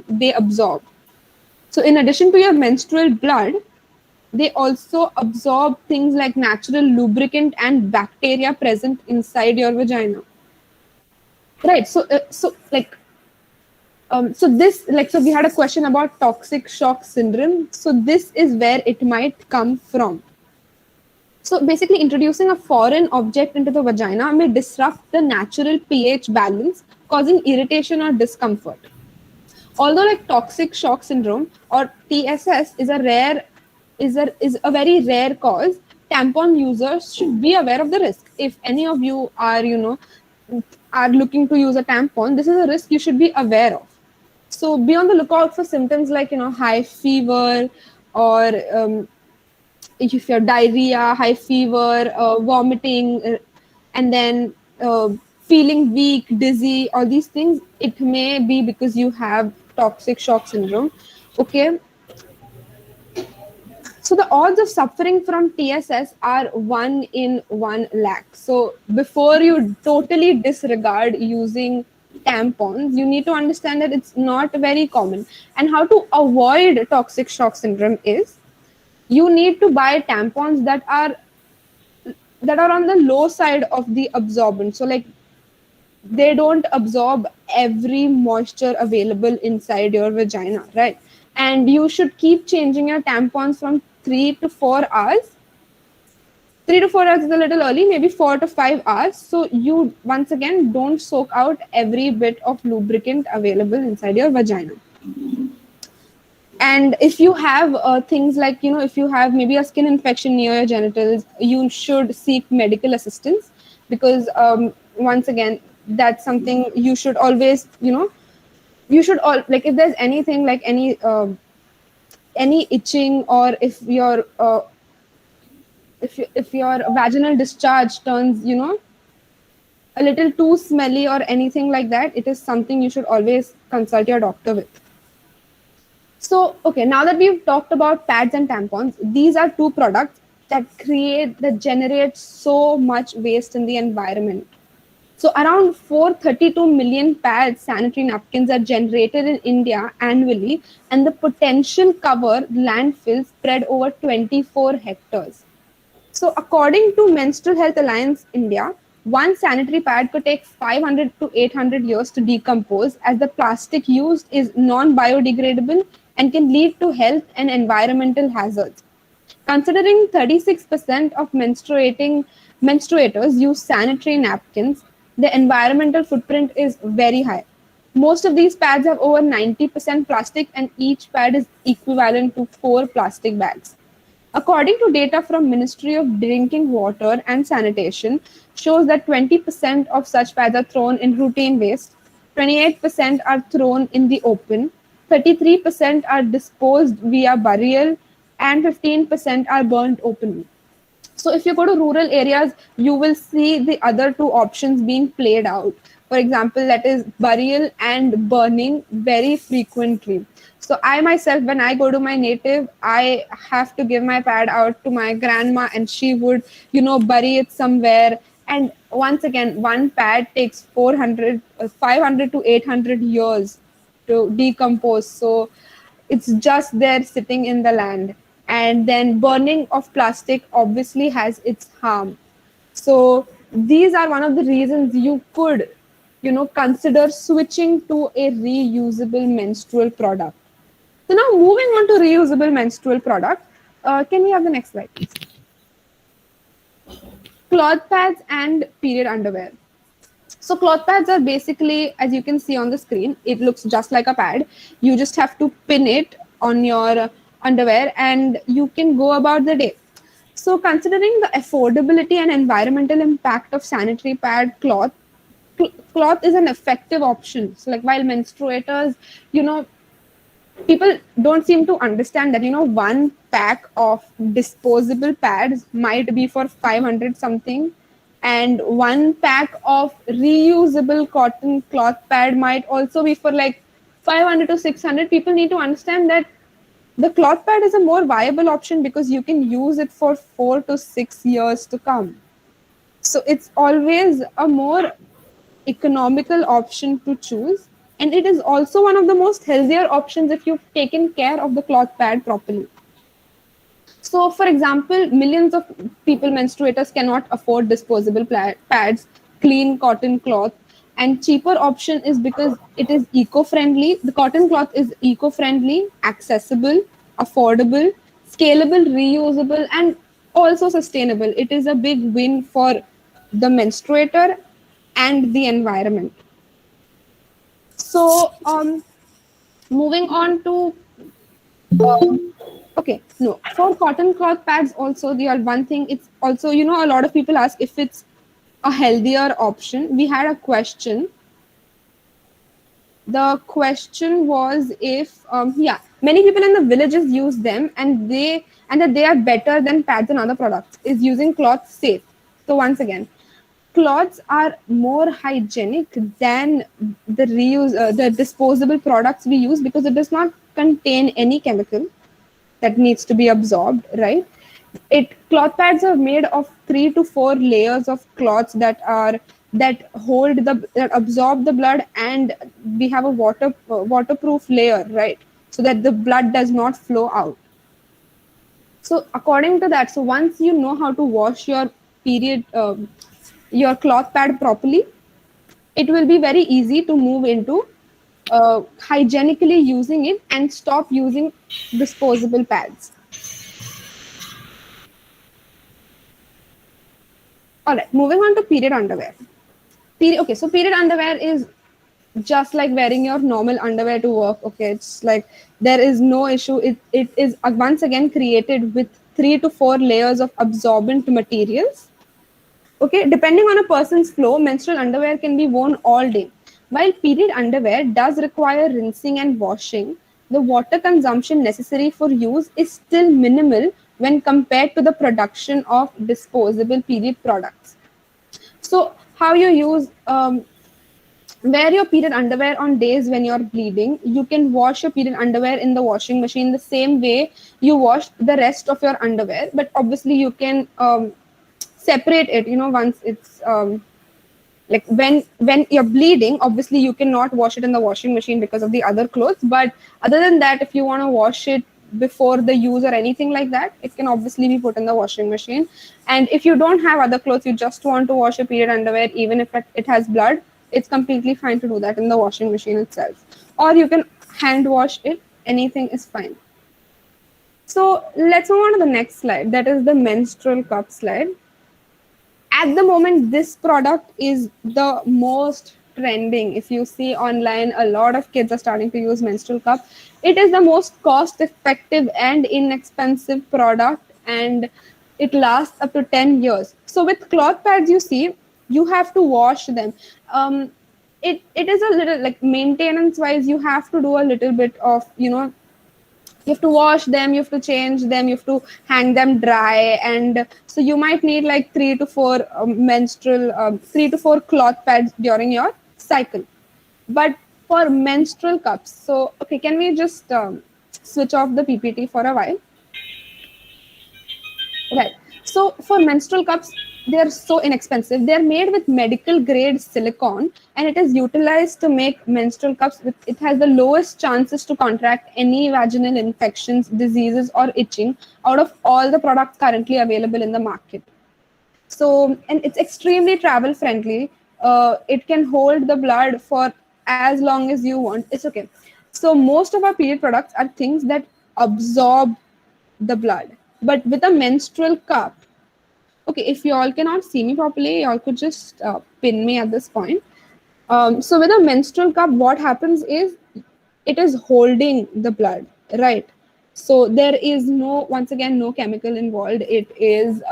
they absorb. So in addition to your menstrual blood, they also absorb things like natural lubricant and bacteria present inside your vagina. Right. So we had a question about toxic shock syndrome. So this is where it might come from. So basically, introducing a foreign object into the vagina may disrupt the natural pH balance, causing irritation or discomfort. Although like toxic shock syndrome or TSS is a very rare cause, tampon users should be aware of the risk. If any of you are are looking to use a tampon, this is a risk you should be aware of. So be on the lookout for symptoms like high fever, or if you're diarrhea, high fever, vomiting, and then feeling weak, dizzy, all these things, it may be because you have toxic shock syndrome. Okay. So the odds of suffering from TSS are 1 in 1 lakh. So before you totally disregard using tampons, you need to understand that it's not very common. And how to avoid toxic shock syndrome is you need to buy tampons that are on the low side of the absorbent. So like they don't absorb every moisture available inside your vagina, right? And you should keep changing your tampons from 3 to 4 hours. 3 to 4 hours is a little early, maybe 4 to 5 hours. So you once again don't soak out every bit of lubricant available inside your vagina. And if you have things like if you have maybe a skin infection near your genitals, you should seek medical assistance, because once again, that's something you should always you should all like, if there's anything like any itching, or if your vaginal discharge turns a little too smelly or anything like that, it is something you should always consult your doctor with. So, okay, now that we've talked about pads and tampons, these are two products that generate so much waste in the environment. So, around 432 million pads, sanitary napkins are generated in India annually, and the potential cover landfills spread over 24 hectares. So, according to Menstrual Health Alliance India, one sanitary pad could take 500 to 800 years to decompose, as the plastic used is non biodegradable and can lead to health and environmental hazards. Considering 36% of menstruators use sanitary napkins, the environmental footprint is very high. Most of these pads have over 90% plastic, and each pad is equivalent to 4 plastic bags. According to data from Ministry of Drinking Water and Sanitation, shows that 20% of such pads are thrown in routine waste, 28% are thrown in the open, 33% are disposed via burial, and 15% are burnt openly. So if you go to rural areas, you will see the other two options being played out. For example, that is burial and burning very frequently. So I myself, when I go to my native, I have to give my pad out to my grandma, and she would, bury it somewhere. And once again, one pad takes 500 to 800 years to decompose. So it's just there sitting in the land. And then burning of plastic obviously has its harm. So these are one of the reasons you could, consider switching to a reusable menstrual product. So now moving on to reusable menstrual product, can we have the next slide, please? Cloth pads and period underwear. So cloth pads are basically, as you can see on the screen, it looks just like a pad. You just have to pin it on your underwear and you can go about the day. So considering the affordability and environmental impact of sanitary pad cloth is an effective option. So like while menstruators, you know, people don't seem to understand that, one pack of disposable pads might be for 500 something, and one pack of reusable cotton cloth pad might also be for like 500 to 600. People need to understand that the cloth pad is a more viable option because you can use it for 4 to 6 years to come. So it's always a more economical option to choose, and it is also one of the most healthier options if you've taken care of the cloth pad properly. So for example, millions of people, menstruators, cannot afford disposable pads, clean cotton cloth, and cheaper option is because it is eco-friendly. The cotton cloth is eco-friendly, accessible, affordable, scalable, reusable, and also sustainable. It is a big win for the menstruator and the environment. So, moving on to okay, no, for cotton cloth pads also the one thing, it's also, a lot of people ask if it's a healthier option. We had a question. The question was if yeah, many people in the villages use them, and that they are better than pads and other products. Is using cloth safe? So once again, cloths are more hygienic than the disposable products we use because it does not contain any chemical that needs to be absorbed, right? It cloth pads are made of 3 to 4 layers of cloths that absorb the blood, and we have a waterproof layer, right? So that the blood does not flow out. So according to that, so once you know how to wash your period your cloth pad properly, it will be very easy to move into hygienically using it and stop using disposable pads. All right, moving on to period underwear. Okay, so period underwear is just like wearing your normal underwear to work. Okay, it's like there is no issue. It is once again created with 3 to 4 layers of absorbent materials. Okay, depending on a person's flow, menstrual underwear can be worn all day. While period underwear does require rinsing and washing, the water consumption necessary for use is still minimal when compared to the production of disposable period products. So, how you use wear your period underwear on days when you're bleeding. You can wash your period underwear in the washing machine the same way you wash the rest of your underwear, but obviously you can separate it. Once it's like when you're bleeding, obviously you cannot wash it in the washing machine because of the other clothes. But other than that, if you want to wash it before the use or anything like that, it can obviously be put in the washing machine. And if you don't have other clothes, you just want to wash your period underwear, even if it has blood, it's completely fine to do that in the washing machine itself, or you can hand wash it. Anything is fine. So let's move on to the next slide, that is the menstrual cup slide. At the moment, this product is the most trending. If you see online, a lot of kids are starting to use menstrual cup. It is the most cost effective and inexpensive product, and it lasts up to 10 years. So with cloth pads, you see, you have to wash them. It is a little like maintenance wise, you have to do a little bit of You have to wash them, you have to change them, you have to hang them dry, and so you might need like 3 to 4 cloth pads during your cycle. But for menstrual cups, so okay, can we just switch off the PPT for a while? Right. So for menstrual cups, they are so inexpensive. They are made with medical grade silicone, and it is utilized to make menstrual cups. It has the lowest chances to contract any vaginal infections, diseases, or itching out of all the products currently available in the market. So, and it's extremely travel friendly. It can hold the blood for as long as you want. It's okay. So most of our period products are things that absorb the blood. But with a menstrual cup, okay, if you all cannot see me properly, you all could just pin me at this point. So with a menstrual cup, what happens is it is holding the blood, right? So there is no, once again, no chemical involved. It is,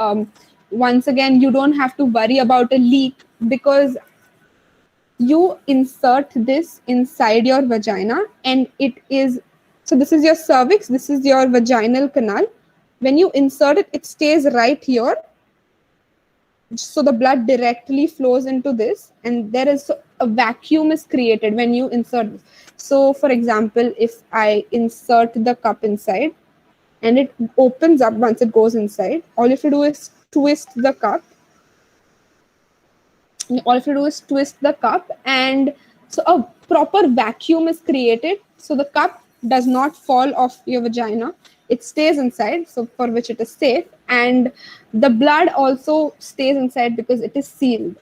once again, you don't have to worry about a leak because you insert this inside your vagina, and it is, so this is your cervix, this is your vaginal canal. When you insert it, it stays right here, so the blood directly flows into this, and there is a vacuum is created when you insert this. So for example, if I insert the cup inside and it opens up once it goes inside, all you have to do is twist the cup. All you have to do is twist the cup, and so a proper vacuum is created, so the cup does not fall off your vagina, it stays inside, so for which it is safe, and the blood also stays inside because it is sealed.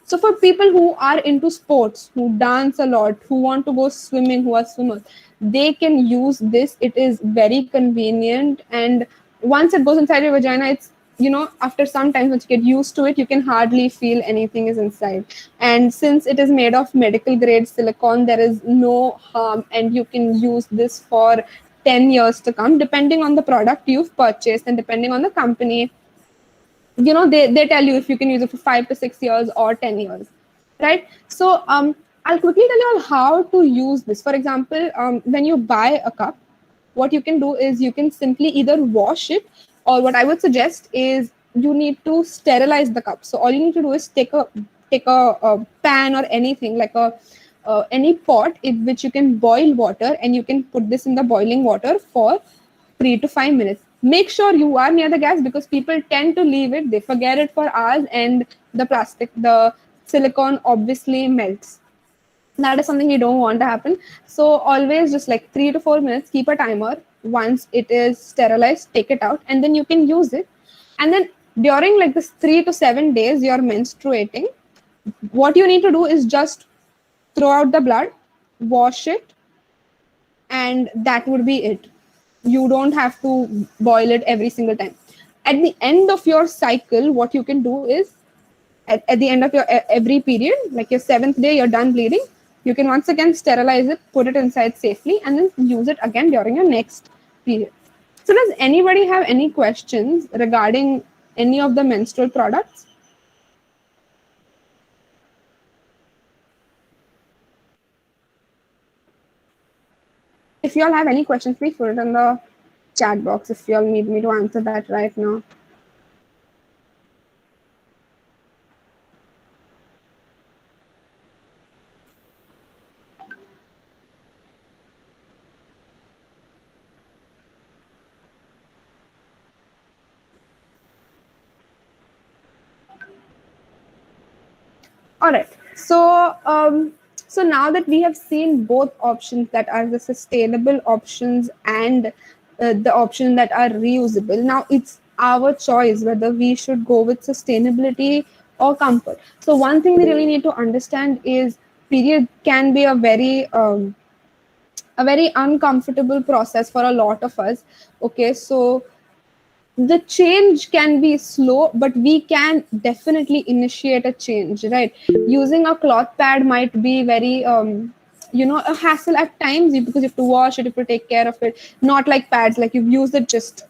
So for people who are into sports, who dance a lot, who want to go swimming, who are swimmers, they can use this. It is very convenient, and once it goes inside your vagina, it's, you know, after some time, once you get used to it, you can hardly feel anything is inside. And since it is made of medical grade silicone, there is no harm, and you can use this for 10 years to come, depending on the product you've purchased and depending on the company. You know, they tell you if you can use it for 5 to 6 years or 10 years, right? So I'll quickly tell you all how to use this. For example, when you buy a cup, what you can do is you can simply either wash it, or what I would suggest is you need to sterilize the cup. So all you need to do is take a pan or anything like a any pot in which you can boil water, and you can put this in the boiling water for 3 to 5 minutes. Make sure you are near the gas because people tend to leave it, they forget it for hours, and the silicone obviously melts. That is something you don't want to happen. So always just like 3 to 4 minutes, keep a timer. Once it is sterilized, take it out, and then you can use it. And then during like this 3 to 7 days you're menstruating, what you need to do is just throw out the blood, wash it, and that would be it. You don't have to boil it every single time. At the end of your cycle, what you can do is at the end of your every period, like your seventh day, you're done bleeding, you can once again sterilize it, put it inside safely, and then use it again during your next period. So does anybody have any questions regarding any of the menstrual products? If you all have any questions, please put it in the chat box if you all need me to answer that right now. All right. So now that we have seen both options, that are the sustainable options and the options that are reusable, now it's our choice whether we should go with sustainability or comfort. So one thing we really need to understand is period can be a very uncomfortable process for a lot of us. Okay, so the change can be slow, but we can definitely initiate a change, right? Using a cloth pad might be very a hassle at times because you have to wash it, you have to take care of it. Not like pads, like you've used it, just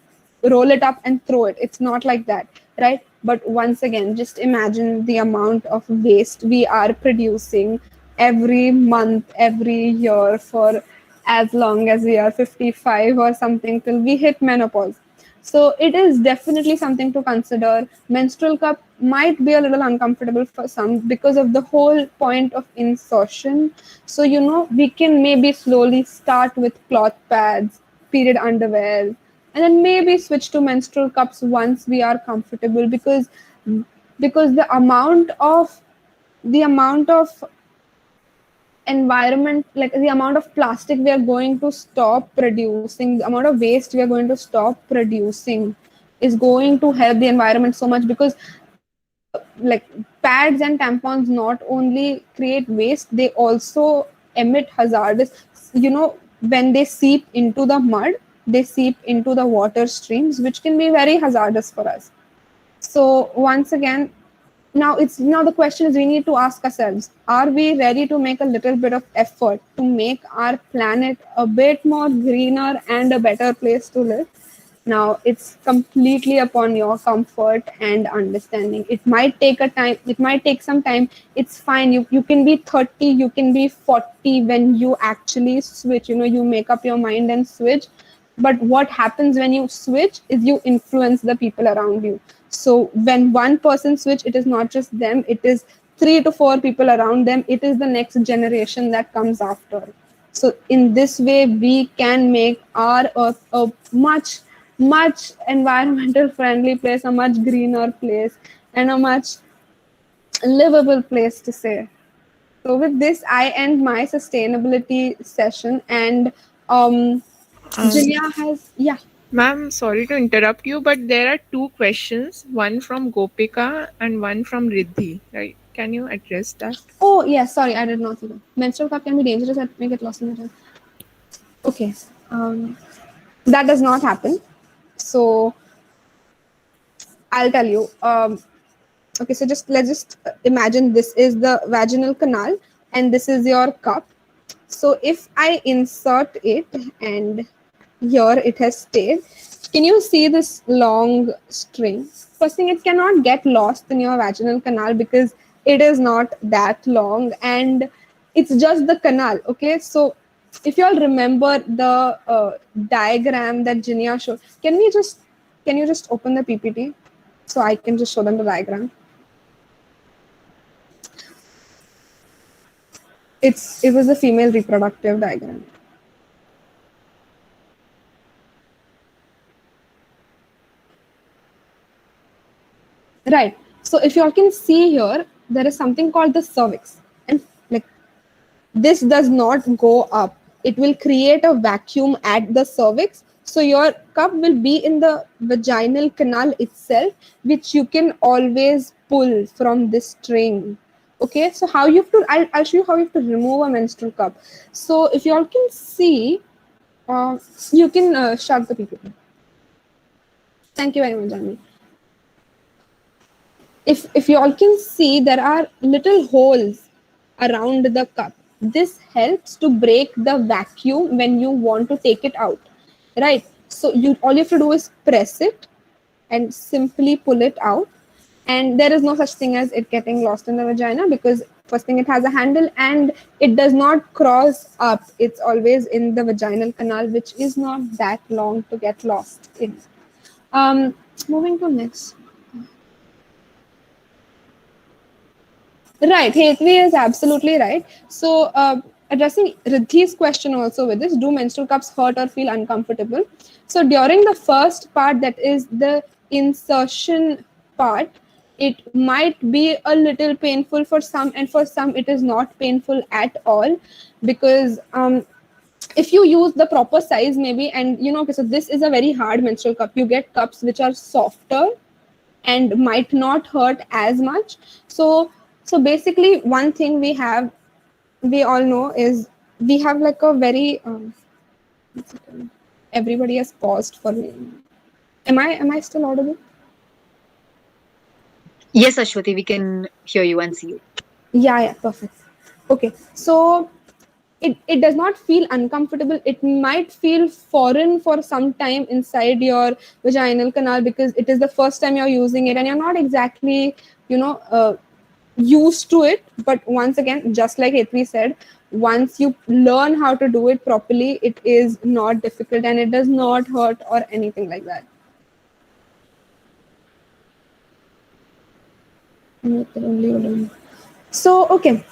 roll it up and throw it. It's not like that, right? But once again, just imagine the amount of waste we are producing every month, every year, for as long as we are 55 or something till we hit menopause. So it is definitely something to consider. Menstrual cup might be a little uncomfortable for some because of the whole point of insertion. So, we can maybe slowly start with cloth pads, period underwear, and then maybe switch to menstrual cups once we are comfortable, because the amount of environment, like the amount of plastic we are going to stop producing, the amount of waste we are going to stop producing is going to help the environment so much, because like pads and tampons not only create waste, they also emit hazardous, when they seep into the mud, they seep into the water streams, which can be very hazardous for us. So once again, now the question is, we need to ask ourselves, are we ready to make a little bit of effort to make our planet a bit more greener and a better place to live? Now it's completely upon your comfort and understanding. It might take some time. It's fine. You can be 30, you can be 40 when you actually switch. You make up your mind and switch. But what happens when you switch is you influence the people around you. So when one person switch, it is not just them, it is 3 to 4 people around them, it is the next generation that comes after. So in this way we can make our earth a much environmental friendly place, a much greener place, and a much livable place to say. So with this, I end my sustainability session, and Um, Jiniya has, yeah. Ma'am, sorry to interrupt you, but there are two questions, one from Gopika and one from Riddhi. Right? Can you address that? Oh, yes, sorry, I did not see that. Menstrual cup can be dangerous and may get lost in the time. Okay, that does not happen. So I'll tell you. Okay, so let's just imagine this is the vaginal canal and this is your cup. So if I insert it and here it has stayed, can you see this long string? First thing, it cannot get lost in your vaginal canal because it is not that long and it's just the canal. Okay, so if you all remember the diagram that Jiniya showed, can you just open the PPT so I can just show them the diagram? It was a female reproductive diagram. Right. So if you all can see here, there is something called the cervix. And like this does not go up. It will create a vacuum at the cervix. So your cup will be in the vaginal canal itself, which you can always pull from this string. Okay, so how you have to, I'll show you how you have to remove a menstrual cup. So if you all can see, you can shut the PPT. Thank you very much, Jani. If you all can see, there are little holes around the cup. This helps to break the vacuum when you want to take it out, right? So all you have to do is press it and simply pull it out, and there is no such thing as it getting lost in the vagina, because first thing, it has a handle and it does not cross up. It's always in the vaginal canal, which is not that long to get lost in. Moving to next. Right, Hetvi is absolutely right. So, addressing Riddhi's question also with this, do menstrual cups hurt or feel uncomfortable? So, during the first part, that is the insertion part, it might be a little painful for some, and for some, it is not painful at all, because if you use the proper size, maybe, and okay, so this is a very hard menstrual cup. You get cups which are softer and might not hurt as much. So basically, one thing we all know is, we have like a very everybody has paused for me. Am I still audible? Yes, Ashwati, we can hear you and see you. Yeah, perfect. Okay, so it does not feel uncomfortable. It might feel foreign for some time inside your vaginal canal, because it is the first time you're using it and you're not exactly, used to it. But once again, just like Hetvi said, once you learn how to do it properly, it is not difficult and it does not hurt or anything like that. So, okay.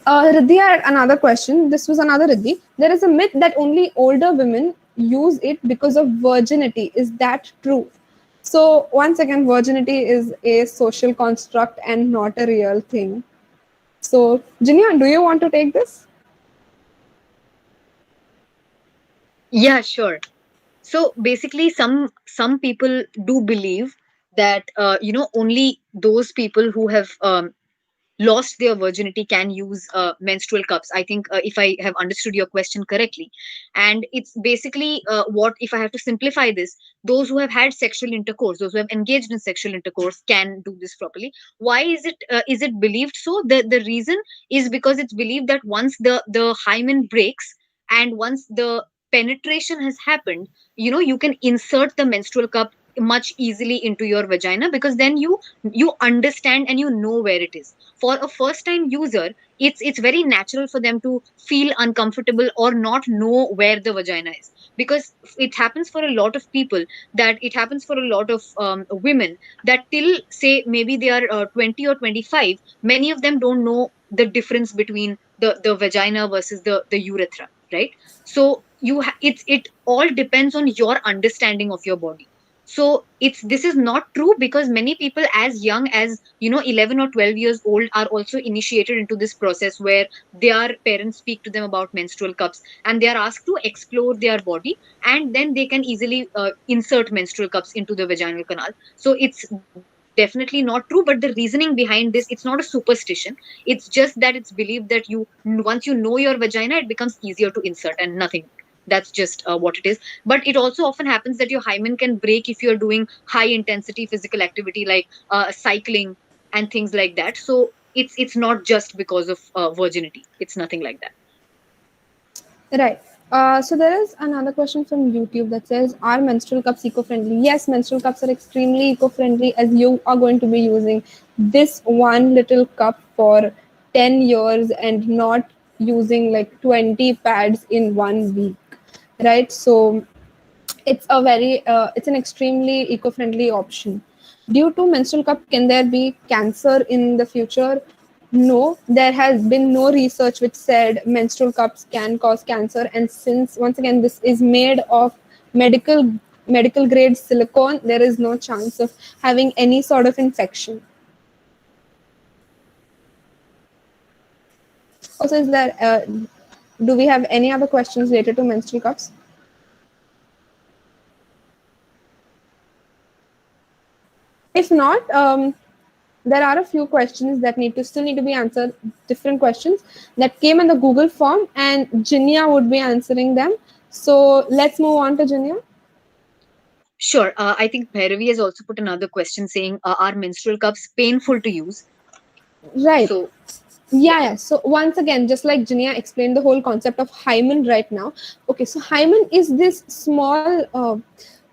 Riddhi had another question. This was another Riddhi. There is a myth that only older women use it because of virginity. Is that true? So, once again, virginity is a social construct and not a real thing. So, Jiniya, do you want to take this? Yeah, sure. So basically, some people do believe that only those people who have lost their virginity can use menstrual cups. I think, if I have understood your question correctly, and it's basically, what if I have to simplify this, those who have had sexual intercourse, those who have engaged in sexual intercourse can do this properly. Why is it believed so? The reason is because it's believed that once the hymen breaks, and once the penetration has happened, you can insert the menstrual cup much easily into your vagina, because then you understand and you know where it is. For a first time user, it's very natural for them to feel uncomfortable or not know where the vagina is, because it happens for a lot of people, that it happens for a lot of women, that till say maybe they are 20 or 25, many of them don't know the difference between the vagina versus the urethra, right? So it all depends on your understanding of your body. So this is not true, because many people as young as 11 or 12 years old are also initiated into this process, where their parents speak to them about menstrual cups, and they are asked to explore their body, and then they can easily insert menstrual cups into the vaginal canal. So it's definitely not true, but the reasoning behind this, it's not a superstition. It's just that it's believed that once you know your vagina, it becomes easier to insert, and nothing. That's just what it is. But it also often happens that your hymen can break if you're doing high intensity physical activity, like cycling and things like that. So it's not just because of virginity. It's nothing like that. Right. So there is another question from YouTube that says, "Are menstrual cups eco-friendly?" Yes, menstrual cups are extremely eco-friendly, as you are going to be using this one little cup for 10 years and not using like 20 pads in 1 week. Right. So it's an extremely eco-friendly option. Due to menstrual cup, can there be cancer in the future? No, there has been no research which said menstrual cups can cause cancer. And since once again this is made of medical medical grade silicone, there is no chance of having any sort of infection. Also, is there do we have any other questions related to menstrual cups? If not, there are a few questions that still need to be answered. Different questions that came in the Google form, and Jinya would be answering them. So let's move on to Jinya. Sure. I think Bhairavi has also put another question saying, are menstrual cups painful to use? Right. So yeah. Yeah. So once again, just like Jinya explained the whole concept of hymen right now. Okay, so hymen is this small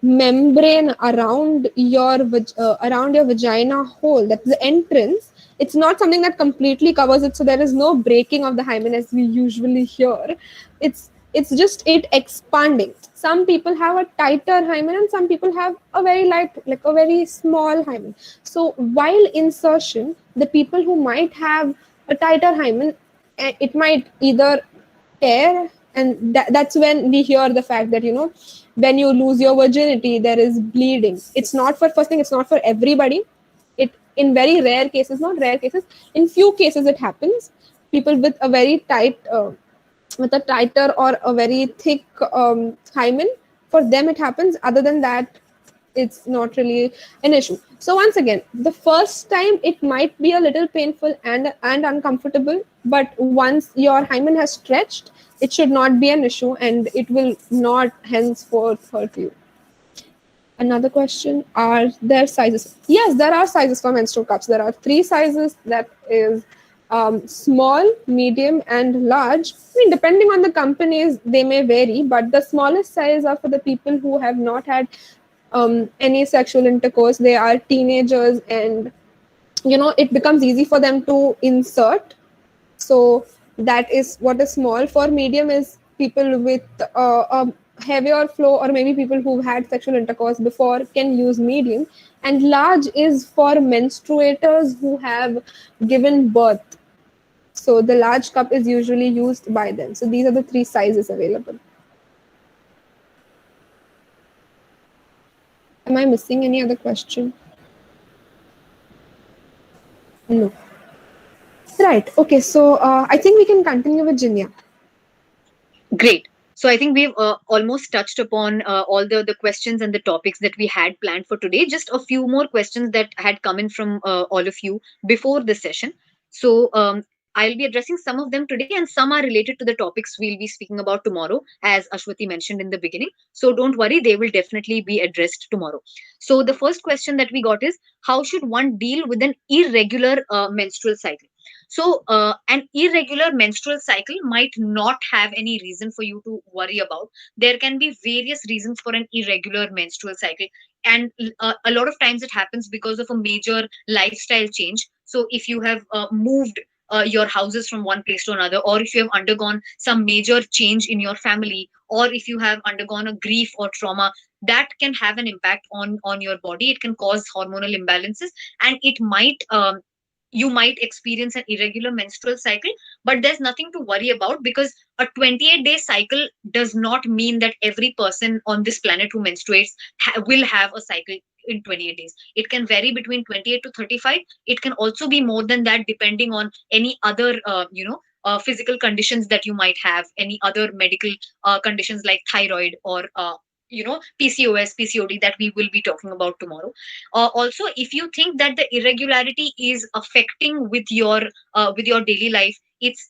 membrane around your vagina hole. That's the entrance. It's not something that completely covers it, so there is no breaking of the hymen as we usually hear. It's just it expanding. Some people have a tighter hymen and some people have a very light, like a very small hymen. So while insertion, the people who might have a tighter hymen, it might either tear, and that's when we hear the fact that when you lose your virginity there is bleeding. It's not for first thing, it's not for everybody. It in very rare cases, not rare cases, in few cases it happens. People with a very tight with a tighter or a very thick hymen, for them it happens. Other than that, it's not really an issue. So once again, the first time it might be a little painful and uncomfortable, but once your hymen has stretched, it should not be an issue and it will not henceforth hurt you. Another question: are there sizes? Yes, there are sizes for menstrual cups. There are three sizes, that is small, medium, and large. I mean, depending on the companies, they may vary, but the smallest size are for the people who have not had any sexual intercourse. They are teenagers, and it becomes easy for them to insert. So That is what is small. For medium is people with a heavier flow, or maybe people who've had sexual intercourse before can use medium. And large is for menstruators who have given birth. So the large cup is usually used by them. So these are the three sizes available. Am I missing any other question? No. Right. Okay. So I think we can continue with Jinya. Great. So I think we've almost touched upon all the questions and the topics that we had planned for today. Just a few more questions that had come in from all of you before the session. So I'll be addressing some of them today, and some are related to the topics we'll be speaking about tomorrow, as Ashwati mentioned in the beginning. So don't worry, they will definitely be addressed tomorrow. So the first question that we got is, how should one deal with an irregular menstrual cycle? So, an irregular menstrual cycle might not have any reason for you to worry about. There can be various reasons for an irregular menstrual cycle, and a lot of times it happens because of a major lifestyle change. So, if you have moved your houses from one place to another, or if you have undergone some major change in your family, or if you have undergone a grief or trauma, that can have an impact on your body. It can cause hormonal imbalances, and it might you might experience an irregular menstrual cycle, but there's nothing to worry about, because a 28-day cycle does not mean that every person on this planet who menstruates will have a cycle in 28 days. It can vary between 28 to 35. It can also be more than that, depending on any other physical conditions that you might have, any other medical conditions like thyroid, or PCOS, PCOD, that we will be talking about tomorrow. Also, if you think that the irregularity is affecting with your daily life, it's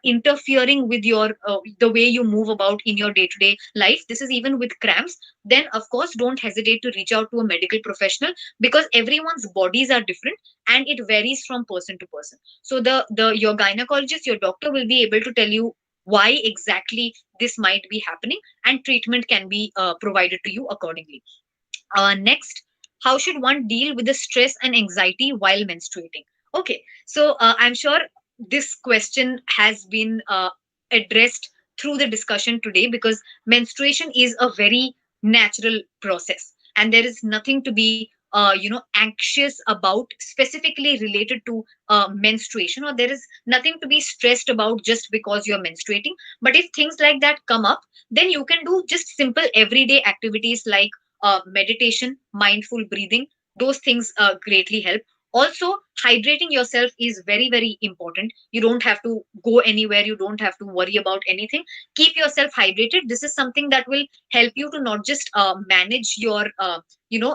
interfering with your the way you move about in your day to day life, this is even with cramps, then of course don't hesitate to reach out to a medical professional, because everyone's bodies are different and it varies from person to person. So the your gynecologist, your doctor, will be able to tell you why exactly this might be happening, and treatment can be provided to you accordingly. Next, how should one deal with the stress and anxiety while menstruating? Okay, so I'm sure this question has been addressed through the discussion today, because menstruation is a very natural process, and there is nothing to be anxious about, specifically related to menstruation, or there is nothing to be stressed about just because you're menstruating. But if things like that come up, then you can do just simple everyday activities like meditation, mindful breathing. Those things greatly help. Also, hydrating yourself is very, very important. You don't have to go anywhere, you don't have to worry about anything. Keep yourself hydrated. This is something that will help you to not just manage your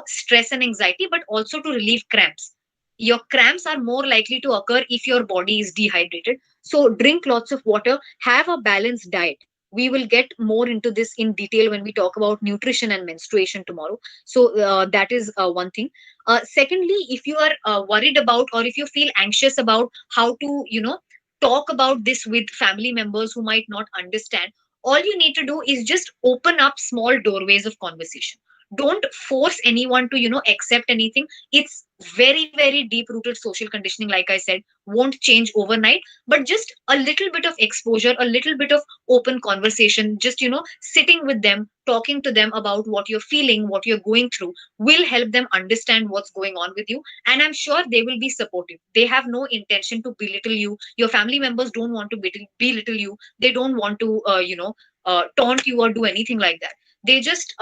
stress and anxiety, but also to relieve cramps. Your cramps are more likely to occur if your body is dehydrated. So drink lots of water, have a balanced diet. We will get more into this in detail when we talk about nutrition and menstruation tomorrow. So that is one thing. Secondly, if you are worried about, or if you feel anxious about how to talk about this with family members who might not understand, all you need to do is just open up small doorways of conversation. Don't force anyone to accept anything. It's very, very deep rooted social conditioning, like I said, won't change overnight. But just a little bit of exposure, a little bit of open conversation, just sitting with them, talking to them about what you're feeling, what you're going through, will help them understand what's going on with you. And I'm sure they will be supportive. They have no intention to belittle you. Your family members don't want to belittle you. They don't want to taunt you or do anything like that. They just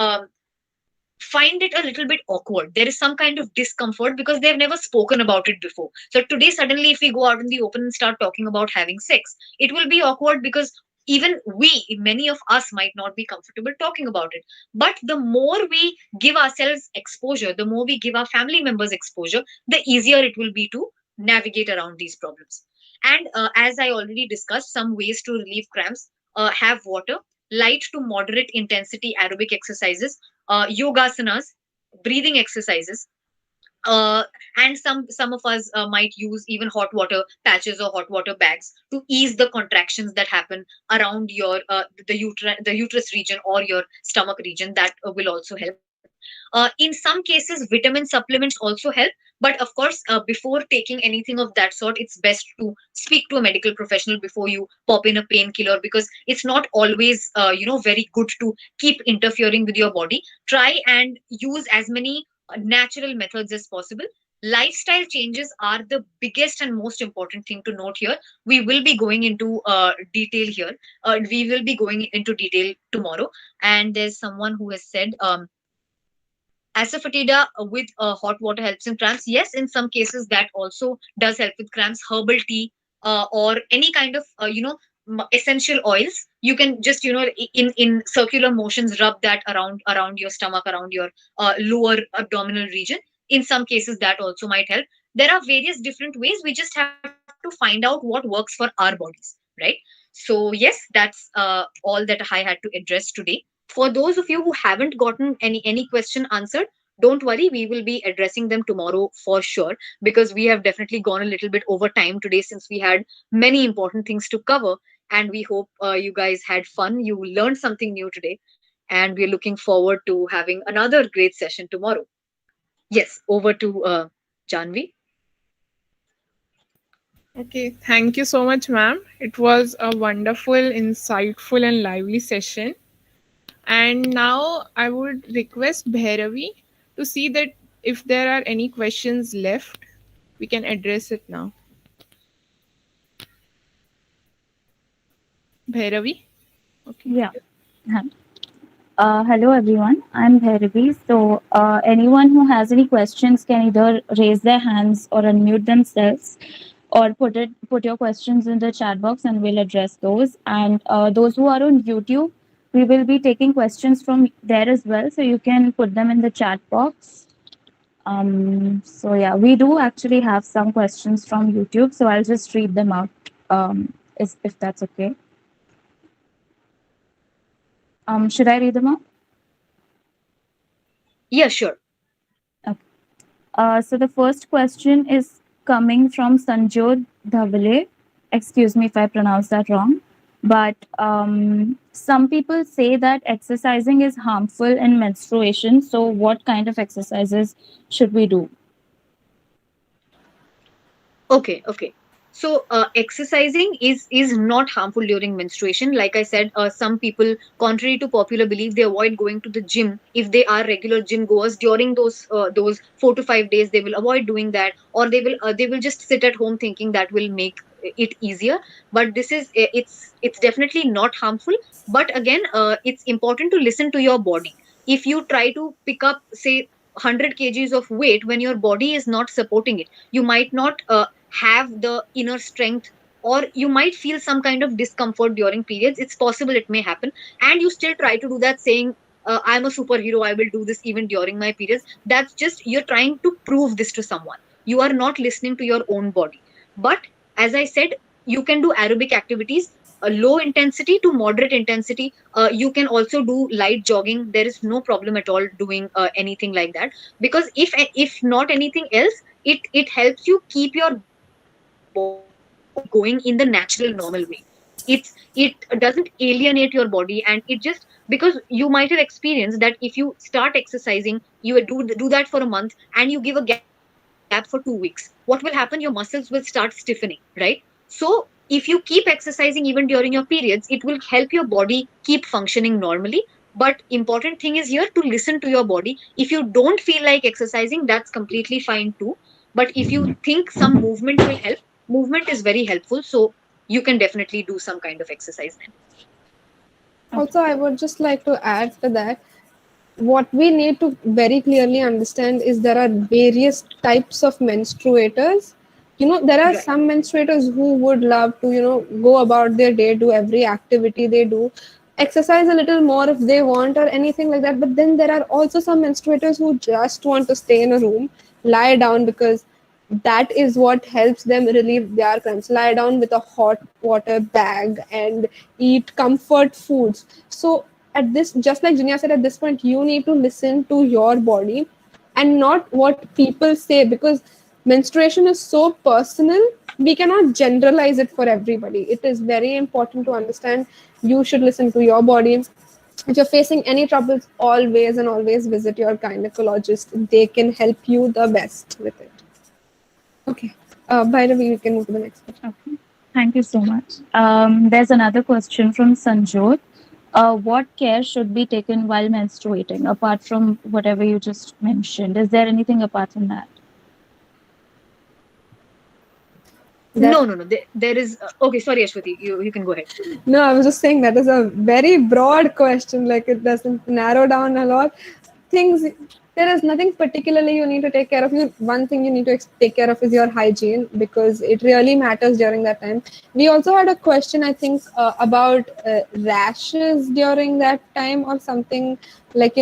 find it a little bit awkward. There is some kind of discomfort because they've never spoken about it before. So today, suddenly, if we go out in the open and start talking about having sex, it will be awkward, because even many of us might not be comfortable talking about it. But the more we give ourselves exposure, the more we give our family members exposure, the easier it will be to navigate around these problems. And as I already discussed, some ways to relieve cramps: have water, light to moderate intensity aerobic exercises, yogasanas, breathing exercises, uh, and some of us might use even hot water patches or hot water bags to ease the contractions that happen around your the uterus region or your stomach region. That will also help. In some cases, vitamin supplements also help, But of course, before taking anything of that sort, it's best to speak to a medical professional before you pop in a painkiller, because it's not always very good to keep interfering with your body. Try and use as many natural methods as possible. Lifestyle changes are the biggest and most important thing to note here. We will be going into detail here. We will be going into detail tomorrow. And there's someone who has said, asafoetida with hot water helps in cramps. Yes, in some cases that also does help with cramps. Herbal tea, or any kind of essential oils. You can just in circular motions rub that around your stomach, around your lower abdominal region. In some cases that also might help. There are various different ways. We just have to find out what works for our bodies, right? So yes, that's all that I had to address today. For those of you who haven't gotten any question answered, don't worry, we will be addressing them tomorrow for sure, because we have definitely gone a little bit over time today, since we had many important things to cover. And we hope you guys had fun, you learned something new today, and we're looking forward to having another great session tomorrow. Yes, over to Janvi. Okay, thank you so much, ma'am. It was a wonderful, insightful, and lively session. And now I would request Bhairavi to see that if there are any questions left, we can address it now. Bhairavi? Okay. Yeah. Hi. Hello, everyone. I'm Bhairavi. So, anyone who has any questions can either raise their hands or unmute themselves, or put your questions in the chat box, and we'll address those. And those who are on YouTube, we will be taking questions from there as well. So you can put them in the chat box. So yeah, we do actually have some questions from YouTube. So I'll just read them out. If that's okay. Should I read them out? Yeah, sure. Okay. So the first question is coming from Sanjot Dhavale. Excuse me if I pronounce that wrong. But some people say that exercising is harmful in menstruation. So, what kind of exercises should we do? Okay, okay. So exercising is not harmful during menstruation. Like I said, some people, contrary to popular belief, they avoid going to the gym. If they are regular gym goers, during those 4 to 5 days, they will avoid doing that, or they will just sit at home thinking that will make it easier. But this is it's definitely not harmful. But again, it's important to listen to your body. If you try to pick up, say, 100 kgs of weight when your body is not supporting it, you might not have the inner strength, or you might feel some kind of discomfort during periods. It's possible, it may happen, and you still try to do that, saying, I'm a superhero, I will do this even during my periods. That's just, you're trying to prove this to someone. You are not listening to your own body. But as I said, you can do aerobic activities, low intensity to moderate intensity. You can also do light jogging. There is no problem at all doing anything like that, because if not anything else, it helps you keep your body going in the natural normal way. It doesn't alienate your body, and it just, because you might have experienced that if you start exercising, you do that for a month, and you give a gap for 2 weeks, what will happen? Your muscles will start stiffening, right? So if you keep exercising even during your periods, it will help your body keep functioning normally. But important thing is here to listen to your body. If you don't feel like exercising, that's completely fine too. But if you think some movement will help, movement is very helpful. So you can definitely do some kind of exercise then. Okay. Also, I would just like to add to that, what we need to very clearly understand is there are various types of menstruators. There are Right. some menstruators who would love to, go about their day, do every activity they do, exercise a little more if they want or anything like that. But then there are also some menstruators who just want to stay in a room, lie down, because that is what helps them relieve their cramps. Lie down with a hot water bag and eat comfort foods. So at this, just like Junior said, at this point you need to listen to your body and not what people say, because menstruation is so personal. We cannot generalize it for everybody. It is very important to understand. You should listen to your body. If you're facing any troubles, always and always visit your gynecologist. They can help you the best with it. Okay. By the way, we can move to the next question. Okay. Thank you so much. There's another question from Sanjot. What care should be taken while menstruating, apart from whatever you just mentioned? Is there anything apart from that? That No. There is. Okay, sorry, Ashwati. You can go ahead. No, I was just saying that is a very broad question. Like it doesn't narrow down a lot. Things there is nothing particularly you need to take care of. One thing you need to take care of is your hygiene because it really matters during that time. We also had a question, I think, about rashes during that time or something like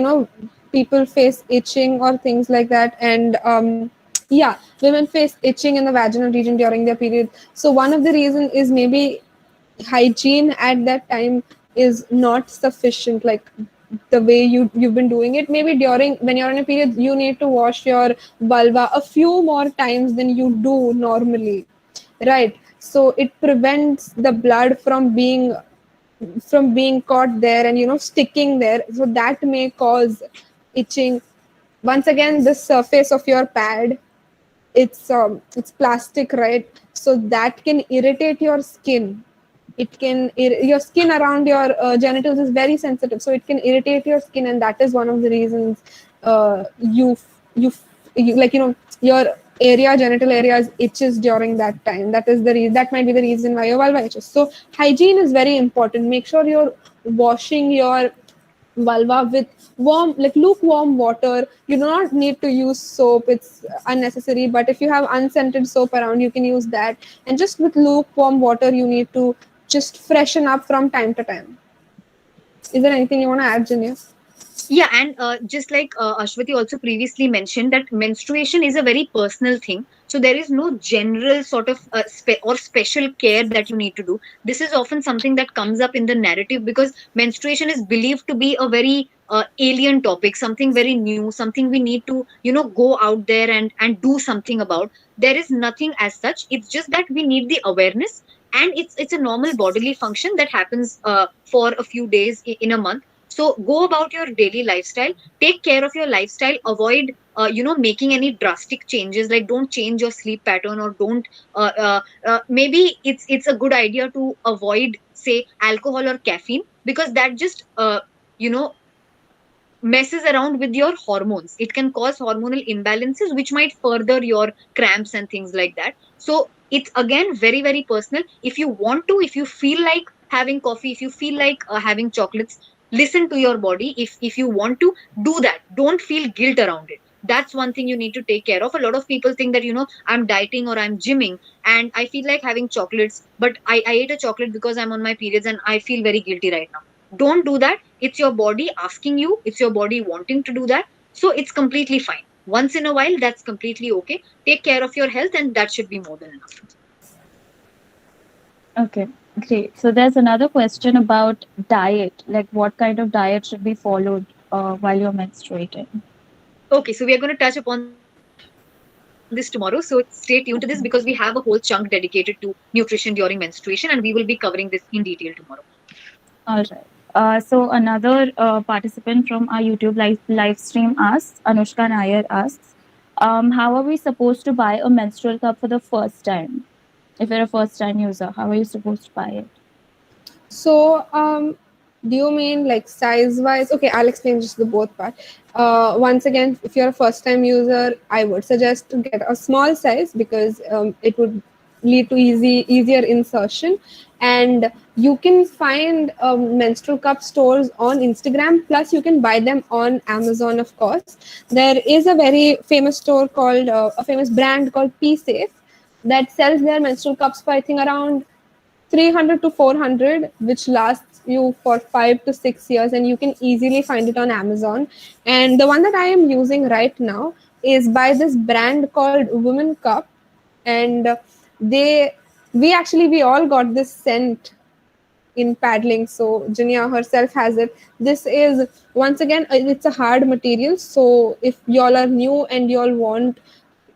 people face itching or things like that, and yeah, women face itching in the vaginal region during their period. So one of the reason is maybe hygiene at that time is not sufficient, like the way you've been doing it. Maybe during when you're in a period you need to wash your vulva a few more times than you do normally, right? So it prevents the blood from being caught there and sticking there, so that may cause itching. Once again, the surface of your pad, it's plastic, right? So that can irritate your skin. Your skin around your genitals is very sensitive, so it can irritate your skin, and that is one of the reasons you like your genital areas itches during that time. That is the reason, that might be the reason why your vulva itches. So hygiene is very important. Make sure you're washing your vulva with warm, like lukewarm water. You do not need to use soap, it's unnecessary, but if you have unscented soap around you can use that. And just with lukewarm water you need to just freshen up from time to time. Is there anything you want to add, Jiniya? Yeah, and just like Ashwati also previously mentioned, that menstruation is a very personal thing. So there is no general sort of or special care that you need to do. This is often something that comes up in the narrative because menstruation is believed to be a very alien topic, something very new, something we need to go out there and do something about. There is nothing as such. It's just that we need the awareness, and it's a normal bodily function that happens for a few days in a month. So go about your daily lifestyle, take care of your lifestyle, avoid making any drastic changes, like don't change your sleep pattern, or don't maybe it's a good idea to avoid, say, alcohol or caffeine, because that just you know messes around with your hormones. It can cause hormonal imbalances which might further your cramps and things like that. So it's again very very personal. If you want to, if you feel like having coffee, if you feel like having chocolates, listen to your body. If you want to do that, don't feel guilt around it. That's one thing you need to take care of. A lot of people think that I'm dieting or I'm gymming and I feel like having chocolates, but I ate a chocolate because I'm on my periods and I feel very guilty right now. Don't do that. It's your body asking you, it's your body wanting to do that. So it's completely fine. Once in a while, that's completely okay. Take care of your health, and that should be more than enough. Okay, great. So there's another question about diet, like what kind of diet should be followed while you're menstruating. Okay, so we are going to touch upon this tomorrow. So stay tuned to this because we have a whole chunk dedicated to nutrition during menstruation, and we will be covering this in detail tomorrow. All right. So another participant from our YouTube live stream asks, Anushka Nair asks, how are we supposed to buy a menstrual cup for the first time? If you're a first time user, how are you supposed to buy it? So, do you mean like size wise? Okay, I'll explain just the both part. Once again, if you're a first time user, I would suggest to get a small size because it would lead to easier insertion. And you can find menstrual cup stores on Instagram. Plus, you can buy them on Amazon, of course. There is a very famous store called a famous brand called P Safe that sells their menstrual cups for I think around 300 to 400, which lasts you for 5 to 6 years, and you can easily find it on Amazon. And the one that I am using right now is by this brand called Women Cup. And they we all got this scent in paddling, so Junior herself has it. This is, once again, it's a hard material, so if y'all are new and y'all want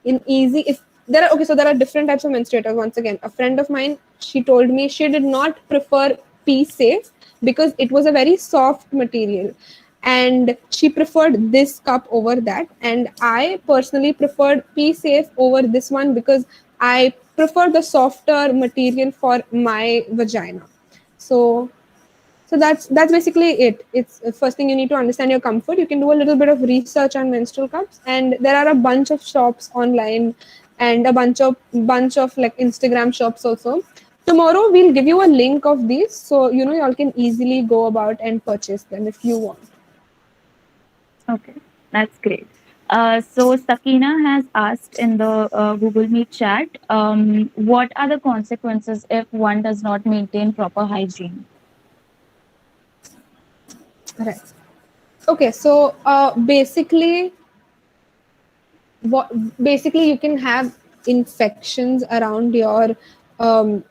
in easy, if there are, okay, so there are different types of menstruators. Once again, a friend of mine, she told me she did not prefer P Safe because it was a very soft material. and she preferred this cup over that, and I personally preferred P Safe over this one because I prefer the softer material for my vagina. So so that's basically it. It's first thing, you need to understand your comfort. You can do a little bit of research on menstrual cups, and there are a bunch of shops online and a bunch of like Instagram shops also. Tomorrow we'll give you a link of these, so y'all can easily go about and purchase them if you want. Okay, that's great. So Sakina has asked in the Google Meet chat, what are the consequences if one does not maintain proper hygiene? Right. Okay, so what basically you can have infections um,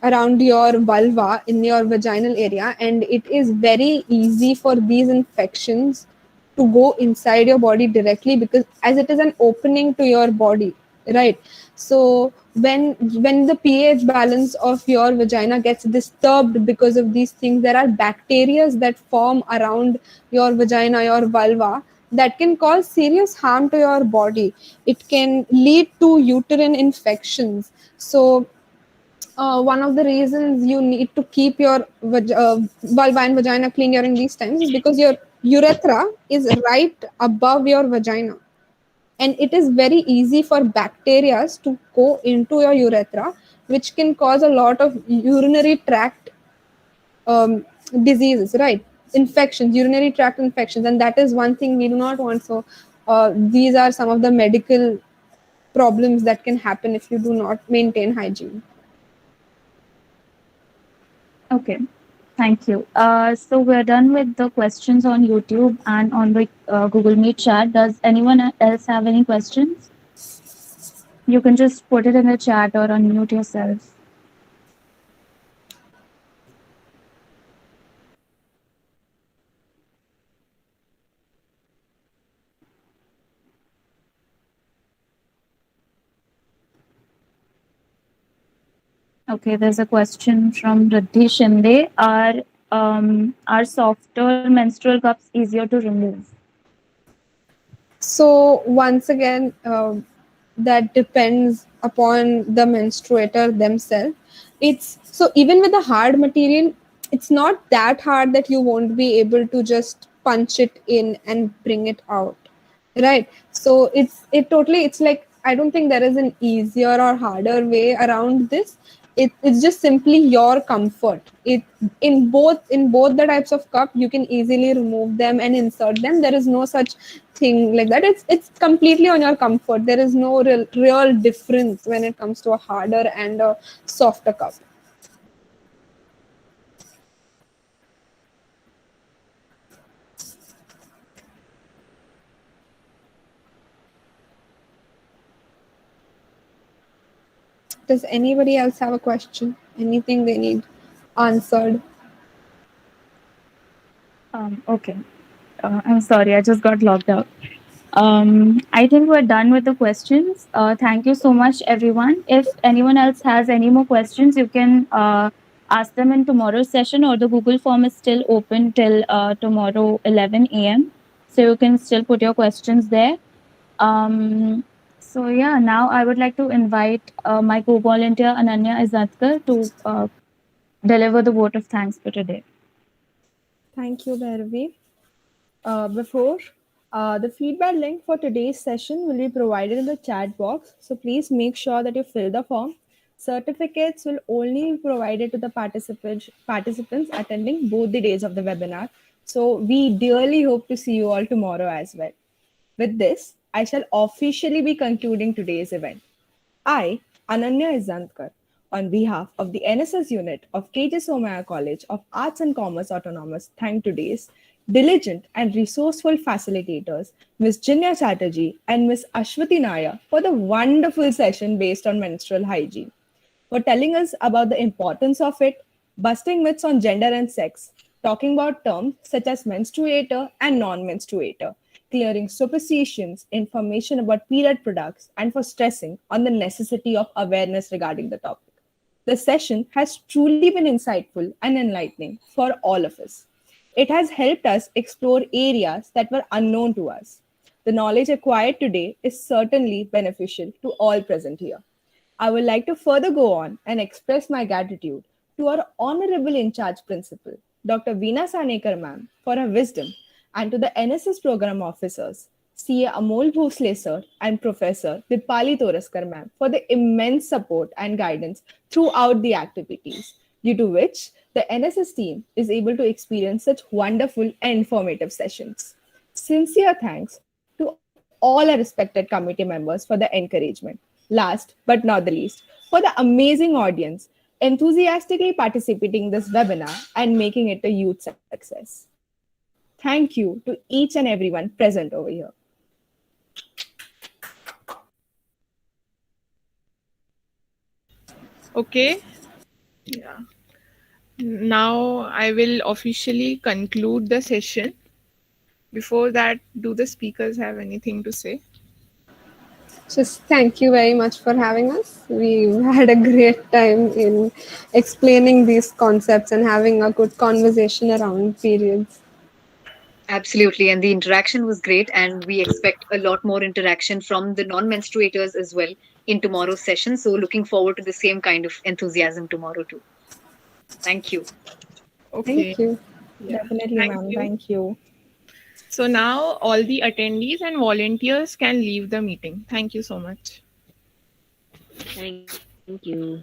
around your vulva in your vaginal area, and it is very easy for these infections to go inside your body directly, because as it is an opening to your body, right? So when the pH balance of your vagina gets disturbed because of these things, there are bacteria that form around your vagina, your vulva, that can cause serious harm to your body. It can lead to uterine infections. So one of the reasons you need to keep your vulva and vagina clean during these times is because your urethra is right above your vagina, and it is very easy for bacteria to go into your urethra, which can cause a lot of urinary tract diseases, right? Infections, urinary tract infections, and that is one thing we do not want. So these are some of the medical problems that can happen if you do not maintain hygiene. Okay, thank you. So we're done with the questions on YouTube and on the Google Meet chat. Does anyone else have any questions? You can just put it in the chat or unmute yourself. Okay, there's a question from Riddhi Shinde. Are softer menstrual cups easier to remove? So once again, that depends upon the menstruator themselves. It's so even with a hard material, it's not that hard that you won't be able to just punch it in and bring it out, right? So it's like, I don't think there is an easier or harder way around this. It's just simply your comfort. It in both the types of cup, you can easily remove them and insert them. There is no such thing like that. It's completely on your comfort. There is no real difference when it comes to a harder and a softer cup. Does anybody else have a question? Anything they need answered? Okay. I'm sorry, I just got logged out. I think we're done with the questions. Thank you so much, everyone. If anyone else has any more questions, you can ask them in tomorrow's session, or the Google form is still open till tomorrow 11 a.m. So you can still put your questions there. So yeah, now I would like to invite my co-volunteer Ananya Izatkar to deliver the vote of thanks for today. Thank you, Bhairavi. Before the feedback link for today's session will be provided in the chat box, so please make sure that you fill the form. Certificates will only be provided to the participants attending both the days of the webinar. So we dearly hope to see you all tomorrow as well. With this, I shall officially be concluding today's event. I, Ananya Izandkar, on behalf of the NSS unit of KJ Somaiya College of Arts and Commerce Autonomous, thank today's diligent and resourceful facilitators, Ms. Jiniya Chatterjee and Ms. Ashwati Nair, for the wonderful session based on menstrual hygiene, for telling us about the importance of it, busting myths on gender and sex, talking about terms such as menstruator and non menstruator, clearing superstitions, information about period products, and for stressing on the necessity of awareness regarding the topic. The session has truly been insightful and enlightening for all of us. It has helped us explore areas that were unknown to us. The knowledge acquired today is certainly beneficial to all present here. I would like to further go on and express my gratitude to our Honorable In Charge Principal, Dr. Veena Sanekar ma'am, for her wisdom, and to the NSS program officers, CA Amol Bhosle sir and Professor Dipali Toraskar ma'am, for the immense support and guidance throughout the activities, due to which the NSS team is able to experience such wonderful and informative sessions. Sincere thanks to all our respected committee members for the encouragement. Last but not the least, for the amazing audience enthusiastically participating in this webinar and making it a huge success. Thank you to each and everyone present over here. Okay. Yeah. Now I will officially conclude the session. Before that, do the speakers have anything to say? Just thank you very much for having us. We've had a great time in explaining these concepts and having a good conversation around periods. Absolutely. And the interaction was great. And we expect a lot more interaction from the non menstruators as well in tomorrow's session. So, looking forward to the same kind of enthusiasm tomorrow, too. Thank you. Okay. Thank you. Yeah. Definitely, Thank ma'am. you. Thank you. So now all the attendees and volunteers can leave the meeting. Thank you so much. Thank you.